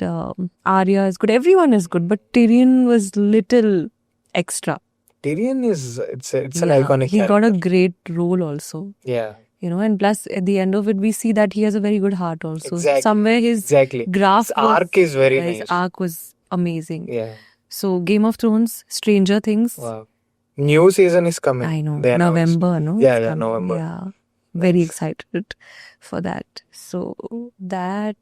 [SPEAKER 2] Arya is good. Everyone is good, but Tyrion was little extra.
[SPEAKER 1] Tyrion is it's an iconic
[SPEAKER 2] He
[SPEAKER 1] character.
[SPEAKER 2] got a great role also.
[SPEAKER 1] Yeah.
[SPEAKER 2] And plus at the end of it, we see that he has a very good heart also.
[SPEAKER 1] Exactly.
[SPEAKER 2] Somewhere his
[SPEAKER 1] Exactly.
[SPEAKER 2] graph
[SPEAKER 1] His arc is very
[SPEAKER 2] his
[SPEAKER 1] nice.
[SPEAKER 2] arc was amazing.
[SPEAKER 1] Yeah.
[SPEAKER 2] So Game of Thrones, Stranger Things.
[SPEAKER 1] Wow. New season is coming.
[SPEAKER 2] I know.
[SPEAKER 1] They announced.
[SPEAKER 2] November, no?
[SPEAKER 1] Yeah,
[SPEAKER 2] It's
[SPEAKER 1] yeah,
[SPEAKER 2] coming.
[SPEAKER 1] November.
[SPEAKER 2] Yeah. Very excited for that. So that.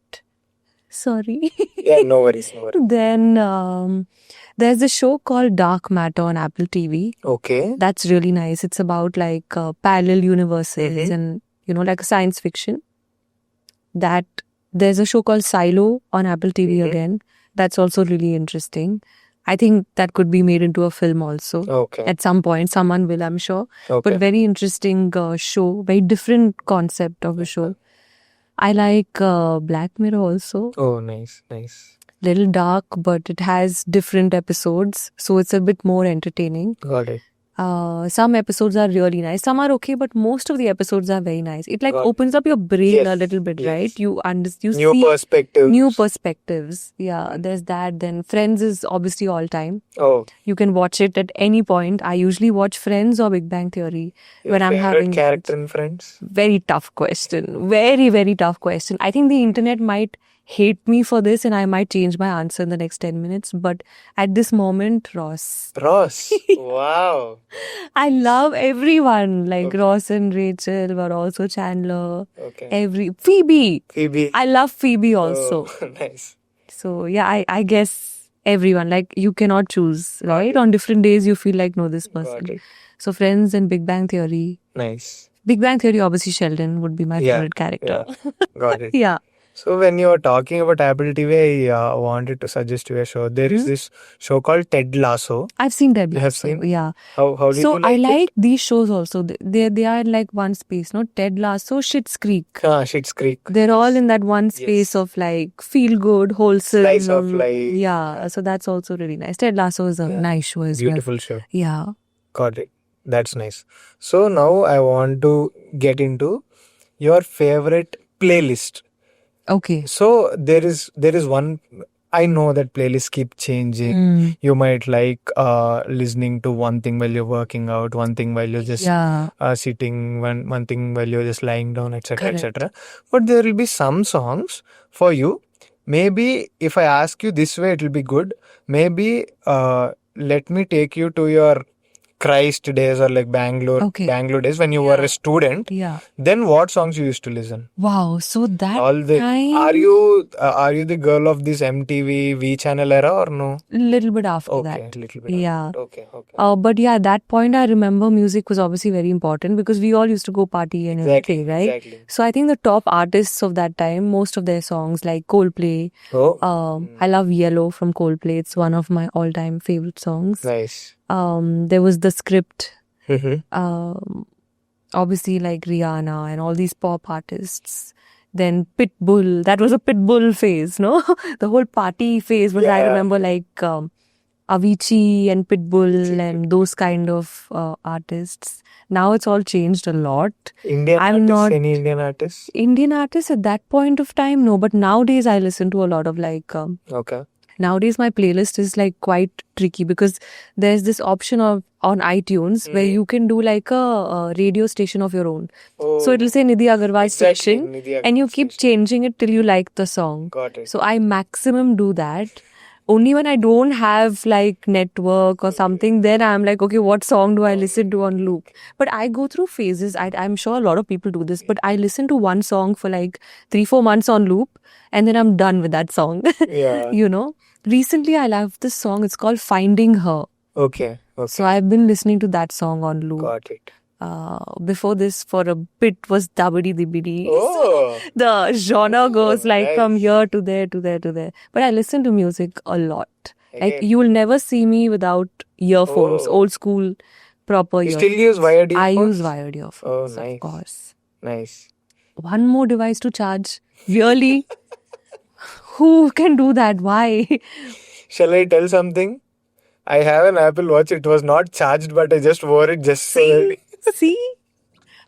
[SPEAKER 2] Sorry.
[SPEAKER 1] Yeah, no worries.
[SPEAKER 2] Then there's a show called Dark Matter on Apple TV.
[SPEAKER 1] Okay.
[SPEAKER 2] That's really nice. It's about like parallel universes and like a science fiction. That there's a show called Silo on Apple TV again. That's also really interesting. I think that could be made into a film also.
[SPEAKER 1] Okay.
[SPEAKER 2] At some point, someone will, I'm sure.
[SPEAKER 1] Okay.
[SPEAKER 2] But very interesting show, very different concept of a show. I like Black Mirror also.
[SPEAKER 1] Oh, nice.
[SPEAKER 2] Little dark, but it has different episodes, so it's a bit more entertaining.
[SPEAKER 1] Got it.
[SPEAKER 2] Some episodes are really nice. Some are okay, but most of the episodes are very nice. It like
[SPEAKER 1] Got it.
[SPEAKER 2] opens up your brain
[SPEAKER 1] Yes,
[SPEAKER 2] a little bit,
[SPEAKER 1] yes.
[SPEAKER 2] right? You
[SPEAKER 1] New
[SPEAKER 2] see
[SPEAKER 1] perspectives.
[SPEAKER 2] new perspectives. Yeah, there's that. Then Friends is obviously all time.
[SPEAKER 1] Oh.
[SPEAKER 2] You can watch it at any point. I usually watch Friends or Big Bang Theory when I'm
[SPEAKER 1] Favorite
[SPEAKER 2] having
[SPEAKER 1] character in Friends?
[SPEAKER 2] very tough question. Very, very tough question. I think the internet might hate me for this and I might change my answer in the next 10 minutes. But at this moment, Ross.
[SPEAKER 1] Ross. Wow.
[SPEAKER 2] I love everyone. Like
[SPEAKER 1] Okay.
[SPEAKER 2] Ross and Rachel, but also Chandler.
[SPEAKER 1] Okay.
[SPEAKER 2] Phoebe.
[SPEAKER 1] Phoebe.
[SPEAKER 2] I love Phoebe also.
[SPEAKER 1] Oh, nice.
[SPEAKER 2] So yeah, I guess everyone. Like you cannot choose,
[SPEAKER 1] Got
[SPEAKER 2] right?
[SPEAKER 1] it.
[SPEAKER 2] On different days you feel like no, this
[SPEAKER 1] Got
[SPEAKER 2] person.
[SPEAKER 1] it.
[SPEAKER 2] So Friends and Big Bang Theory.
[SPEAKER 1] Nice.
[SPEAKER 2] Big Bang Theory, obviously Sheldon would be my
[SPEAKER 1] Yeah.
[SPEAKER 2] favorite character.
[SPEAKER 1] Got it.
[SPEAKER 2] Yeah.
[SPEAKER 1] So when you were talking about Apple TV, I wanted to suggest you a show. There is this show called Ted Lasso.
[SPEAKER 2] I've seen Ted
[SPEAKER 1] You have
[SPEAKER 2] Lasso.
[SPEAKER 1] seen?
[SPEAKER 2] Yeah.
[SPEAKER 1] How did
[SPEAKER 2] So
[SPEAKER 1] you
[SPEAKER 2] I
[SPEAKER 1] like it?
[SPEAKER 2] like these shows also. They are in like one space, no? Ted Lasso, Schitt's Creek.
[SPEAKER 1] Schitt's Creek.
[SPEAKER 2] They're all in that one space of like feel good, wholesome.
[SPEAKER 1] Slice of life.
[SPEAKER 2] Yeah. So that's also really nice. Ted Lasso is a nice show as well.
[SPEAKER 1] Beautiful show.
[SPEAKER 2] Yeah.
[SPEAKER 1] Got it. That's nice. So now I want to get into your favorite playlist.
[SPEAKER 2] Okay.
[SPEAKER 1] So there is one. I know that playlists keep changing. You might like listening to one thing while you're working out, one thing while you're just
[SPEAKER 2] Yeah.
[SPEAKER 1] sitting, one thing while you're just lying down, etc.,
[SPEAKER 2] Correct.
[SPEAKER 1] etc. But there will be some songs for you. Maybe if I ask you this way, it will be good. Maybe let me take you to your Christ days or like Bangalore days when you were a student.
[SPEAKER 2] Yeah.
[SPEAKER 1] Then what songs you used to listen?
[SPEAKER 2] Wow. So that
[SPEAKER 1] All the
[SPEAKER 2] time,
[SPEAKER 1] are you the girl of this MTV V channel era or no?
[SPEAKER 2] little bit after
[SPEAKER 1] Okay,
[SPEAKER 2] that.
[SPEAKER 1] little bit.
[SPEAKER 2] Yeah.
[SPEAKER 1] Okay.
[SPEAKER 2] But yeah, at that point, I remember music was obviously very important because we all used to go party and everything, right?
[SPEAKER 1] Exactly.
[SPEAKER 2] So I think the top artists of that time, most of their songs like Coldplay.
[SPEAKER 1] Oh,
[SPEAKER 2] I love Yellow from Coldplay. It's one of my all-time favorite songs.
[SPEAKER 1] nice.
[SPEAKER 2] There was The Script.
[SPEAKER 1] Mm-hmm.
[SPEAKER 2] Obviously like Rihanna and all these pop artists. Then Pitbull. That was a Pitbull phase, no? The whole party phase was, I
[SPEAKER 1] Yeah.
[SPEAKER 2] remember like Avicii and Pitbull and those kind of artists. Now it's all changed a lot.
[SPEAKER 1] Indian
[SPEAKER 2] I'm
[SPEAKER 1] artists,
[SPEAKER 2] not-
[SPEAKER 1] any Indian artists?
[SPEAKER 2] Indian artists at that point of time, no. But nowadays I listen to a lot of like...
[SPEAKER 1] Okay.
[SPEAKER 2] Nowadays my playlist is like quite tricky because there's this option of on iTunes where you can do like a radio station of your own.
[SPEAKER 1] Oh,
[SPEAKER 2] So it'll say Nidhi Agarwal
[SPEAKER 1] exactly,
[SPEAKER 2] station
[SPEAKER 1] Nidhi
[SPEAKER 2] and you
[SPEAKER 1] Agarwal
[SPEAKER 2] keep
[SPEAKER 1] station.
[SPEAKER 2] changing it till you like the song.
[SPEAKER 1] Got it.
[SPEAKER 2] So I maximum do that. Only when I don't have like network or something, then I'm like, okay, what song do I listen to on loop? But I go through phases. I'm sure a lot of people do this, but I listen to one song for like 3-4 months on loop and then I'm done with that song.
[SPEAKER 1] Yeah.
[SPEAKER 2] You know? Recently, I love this song. It's called Finding Her.
[SPEAKER 1] Okay.
[SPEAKER 2] So I've been listening to that song on loop.
[SPEAKER 1] Got it.
[SPEAKER 2] Before this, for a bit, was Dabadi Dibidi.
[SPEAKER 1] Oh,
[SPEAKER 2] The genre goes like
[SPEAKER 1] nice.
[SPEAKER 2] from here to there, to there, to there. But I listen to music a lot. Like
[SPEAKER 1] Again.
[SPEAKER 2] you will never see me without earphones,
[SPEAKER 1] Oh.
[SPEAKER 2] old school, proper
[SPEAKER 1] You
[SPEAKER 2] earphones.
[SPEAKER 1] still use wired
[SPEAKER 2] I
[SPEAKER 1] earphones?
[SPEAKER 2] use wired earphones,
[SPEAKER 1] Oh, nice.
[SPEAKER 2] of course.
[SPEAKER 1] Nice.
[SPEAKER 2] One more device to charge. Really? Who can do that? Why?
[SPEAKER 1] Shall I tell something? I have an Apple Watch. It was not charged, but I just wore it just so.
[SPEAKER 2] See?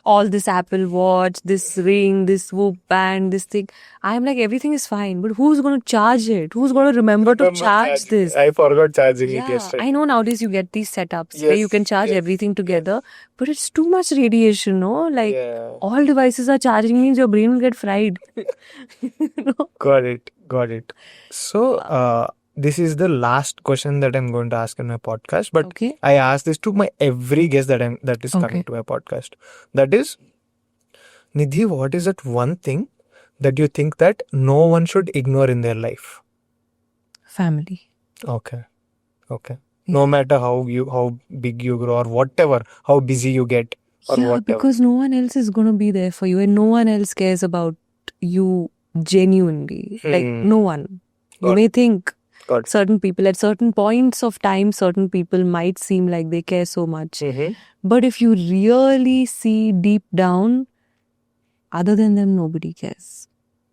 [SPEAKER 2] All this Apple Watch, this ring, this Whoop band, this thing. I'm like, everything is fine, but who's going to charge it? Who's going to remember to charge this?
[SPEAKER 1] I forgot charging it
[SPEAKER 2] Yeah,
[SPEAKER 1] yesterday.
[SPEAKER 2] I know nowadays you get these setups where you
[SPEAKER 1] Yes,
[SPEAKER 2] can charge
[SPEAKER 1] yes,
[SPEAKER 2] everything together, but it's too much radiation, no? Like,
[SPEAKER 1] Yeah.
[SPEAKER 2] all devices are charging means your brain will get fried. You know?
[SPEAKER 1] Got it. So, this is the last question that I'm going to ask in my podcast. But
[SPEAKER 2] Okay.
[SPEAKER 1] I ask this to my every guest that is coming
[SPEAKER 2] Okay.
[SPEAKER 1] to my podcast. That is, Nidhi, what is that one thing that you think that no one should ignore in their life?
[SPEAKER 2] Family.
[SPEAKER 1] Okay. No matter how big you grow or whatever, how busy you get or
[SPEAKER 2] Yeah,
[SPEAKER 1] whatever.
[SPEAKER 2] because no one else is going to be there for you and no one else cares about you genuinely. Like, no one. You
[SPEAKER 1] Got
[SPEAKER 2] may think
[SPEAKER 1] Got it.
[SPEAKER 2] certain people at certain points of time, certain people might seem like they care so much.
[SPEAKER 1] Mm-hmm.
[SPEAKER 2] But if you really see deep down, other than them, nobody cares.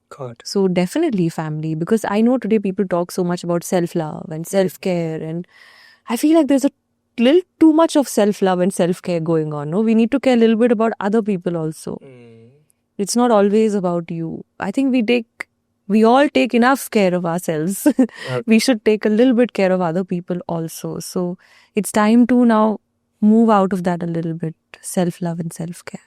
[SPEAKER 1] Got it.
[SPEAKER 2] So definitely family, because I know today people talk so much about self-love and self-care, and I feel like there's a little too much of self-love and self-care going on. No, we need to care a little bit about other people also. It's not always about you. I think we all take enough care of ourselves. We should take a little bit care of other people also. So it's time to now move out of that a little bit. Self-love and self-care.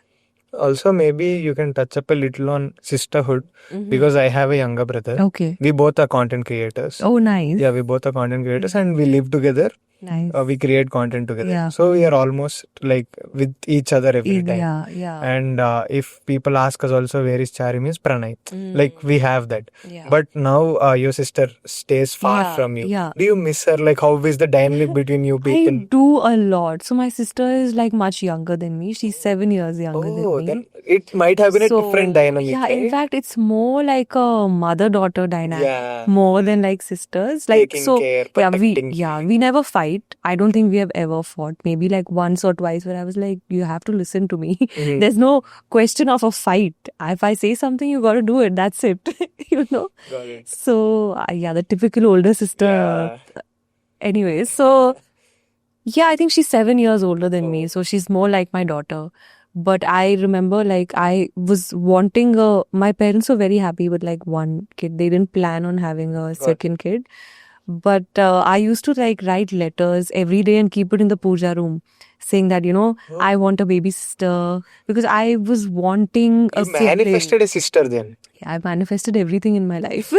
[SPEAKER 1] Also, maybe you can touch up a little on sisterhood because I have a younger brother.
[SPEAKER 2] Okay.
[SPEAKER 1] We both are content creators.
[SPEAKER 2] Oh, nice.
[SPEAKER 1] Yeah, we both are content creators and we live together.
[SPEAKER 2] Nice.
[SPEAKER 1] We create content together.
[SPEAKER 2] Yeah.
[SPEAKER 1] So we are almost like with each other every time.
[SPEAKER 2] Yeah.
[SPEAKER 1] And if people ask us also where is Chari means Pranay. Like we have that.
[SPEAKER 2] Yeah.
[SPEAKER 1] But now your sister stays far
[SPEAKER 2] Yeah,
[SPEAKER 1] from you.
[SPEAKER 2] yeah.
[SPEAKER 1] Do you miss her? Like how is the dynamic between you
[SPEAKER 2] I
[SPEAKER 1] people?
[SPEAKER 2] do a lot. So my sister is like much younger than me. She's 7 years younger than
[SPEAKER 1] Oh,
[SPEAKER 2] me.
[SPEAKER 1] then it might have been a
[SPEAKER 2] So,
[SPEAKER 1] different dynamic.
[SPEAKER 2] yeah,
[SPEAKER 1] right?
[SPEAKER 2] in fact, it's more like a mother-daughter dynamic,
[SPEAKER 1] Yeah.
[SPEAKER 2] more than like sisters. Like
[SPEAKER 1] Taking
[SPEAKER 2] so,
[SPEAKER 1] care,
[SPEAKER 2] yeah,
[SPEAKER 1] protecting.
[SPEAKER 2] we never fight. I don't think we have ever fought. Maybe like once or twice where I was like, you have to listen to me. There's no question of a fight. If I say something, you got to do it. That's it. You know.
[SPEAKER 1] Got it.
[SPEAKER 2] So yeah, the typical older sister.
[SPEAKER 1] Yeah.
[SPEAKER 2] Anyway, so yeah, I think she's 7 years older than me, so she's more like my daughter. But I remember, like, I was wanting my parents were very happy with like one kid. They didn't plan on having a second kid. But I used to like write letters every day and keep it in the puja room, saying that, you know, I want a baby sister because I was wanting a
[SPEAKER 1] You
[SPEAKER 2] sibling.
[SPEAKER 1] manifested a sister then.
[SPEAKER 2] Yeah, I manifested everything in my life.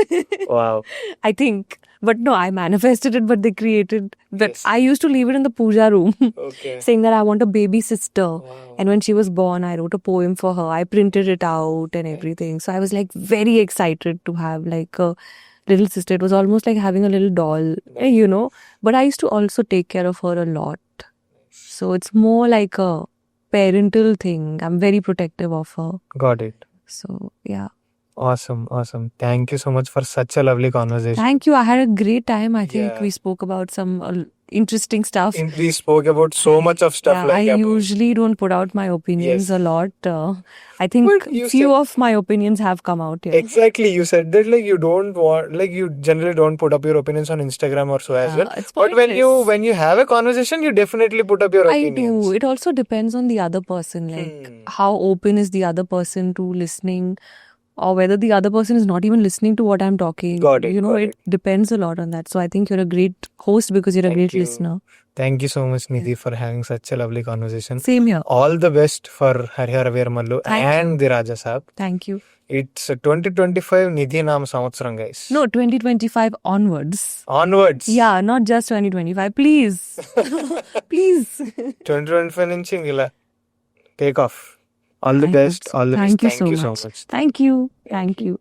[SPEAKER 1] Wow.
[SPEAKER 2] I think. But no, I manifested it, but they created that.
[SPEAKER 1] Yes.
[SPEAKER 2] I used to leave it in the puja room,
[SPEAKER 1] Okay.
[SPEAKER 2] saying that I want a baby sister.
[SPEAKER 1] Wow.
[SPEAKER 2] And when she was born, I wrote a poem for her. I printed it out and everything. So I was like very excited to have like a little sister. It was almost like having a little doll, you know. But I used to also take care of her a lot. So it's more like a parental thing. I'm very protective of her.
[SPEAKER 1] Got it.
[SPEAKER 2] So yeah.
[SPEAKER 1] Awesome. Thank you so much for such a lovely conversation.
[SPEAKER 2] Thank you. I had a great time. I think
[SPEAKER 1] Yeah.
[SPEAKER 2] we spoke about some interesting stuff.
[SPEAKER 1] We spoke about so much of stuff
[SPEAKER 2] Yeah,
[SPEAKER 1] like
[SPEAKER 2] I
[SPEAKER 1] about-
[SPEAKER 2] usually don't put out my opinions
[SPEAKER 1] Yes.
[SPEAKER 2] a lot. I think
[SPEAKER 1] But you
[SPEAKER 2] few
[SPEAKER 1] said-
[SPEAKER 2] of my opinions have come out here.
[SPEAKER 1] Exactly, you said that like you don't want, like you generally don't put up your opinions on Instagram or so as
[SPEAKER 2] Yeah,
[SPEAKER 1] well.
[SPEAKER 2] it's
[SPEAKER 1] But
[SPEAKER 2] pointless.
[SPEAKER 1] when you have a conversation, you definitely put up your
[SPEAKER 2] I
[SPEAKER 1] opinions.
[SPEAKER 2] do. It also depends on the other person, like how open is the other person to listening, or whether the other person is not even listening to what I'm talking.
[SPEAKER 1] Got it,
[SPEAKER 2] You know,
[SPEAKER 1] got
[SPEAKER 2] it depends a lot on that. So I think you're a great host because you're a great
[SPEAKER 1] you.
[SPEAKER 2] listener.
[SPEAKER 1] Thank you so much, Nidhi, for having such a lovely conversation.
[SPEAKER 2] Same here.
[SPEAKER 1] All the best for Harihara Veeramallu
[SPEAKER 2] Thank
[SPEAKER 1] and the Raja Saab.
[SPEAKER 2] Thank you.
[SPEAKER 1] It's 2025 Nidhi Naam Samvatsaram, guys.
[SPEAKER 2] No, 2025 onwards.
[SPEAKER 1] Onwards.
[SPEAKER 2] Yeah, not just 2025. Please. Please.
[SPEAKER 1] 2025 నుంచి ఇలా take off. All the
[SPEAKER 2] I hope
[SPEAKER 1] best.
[SPEAKER 2] so.
[SPEAKER 1] All the
[SPEAKER 2] Thank
[SPEAKER 1] best.
[SPEAKER 2] you
[SPEAKER 1] Thank
[SPEAKER 2] so
[SPEAKER 1] you
[SPEAKER 2] much.
[SPEAKER 1] so much.
[SPEAKER 2] Thank you. Thank you.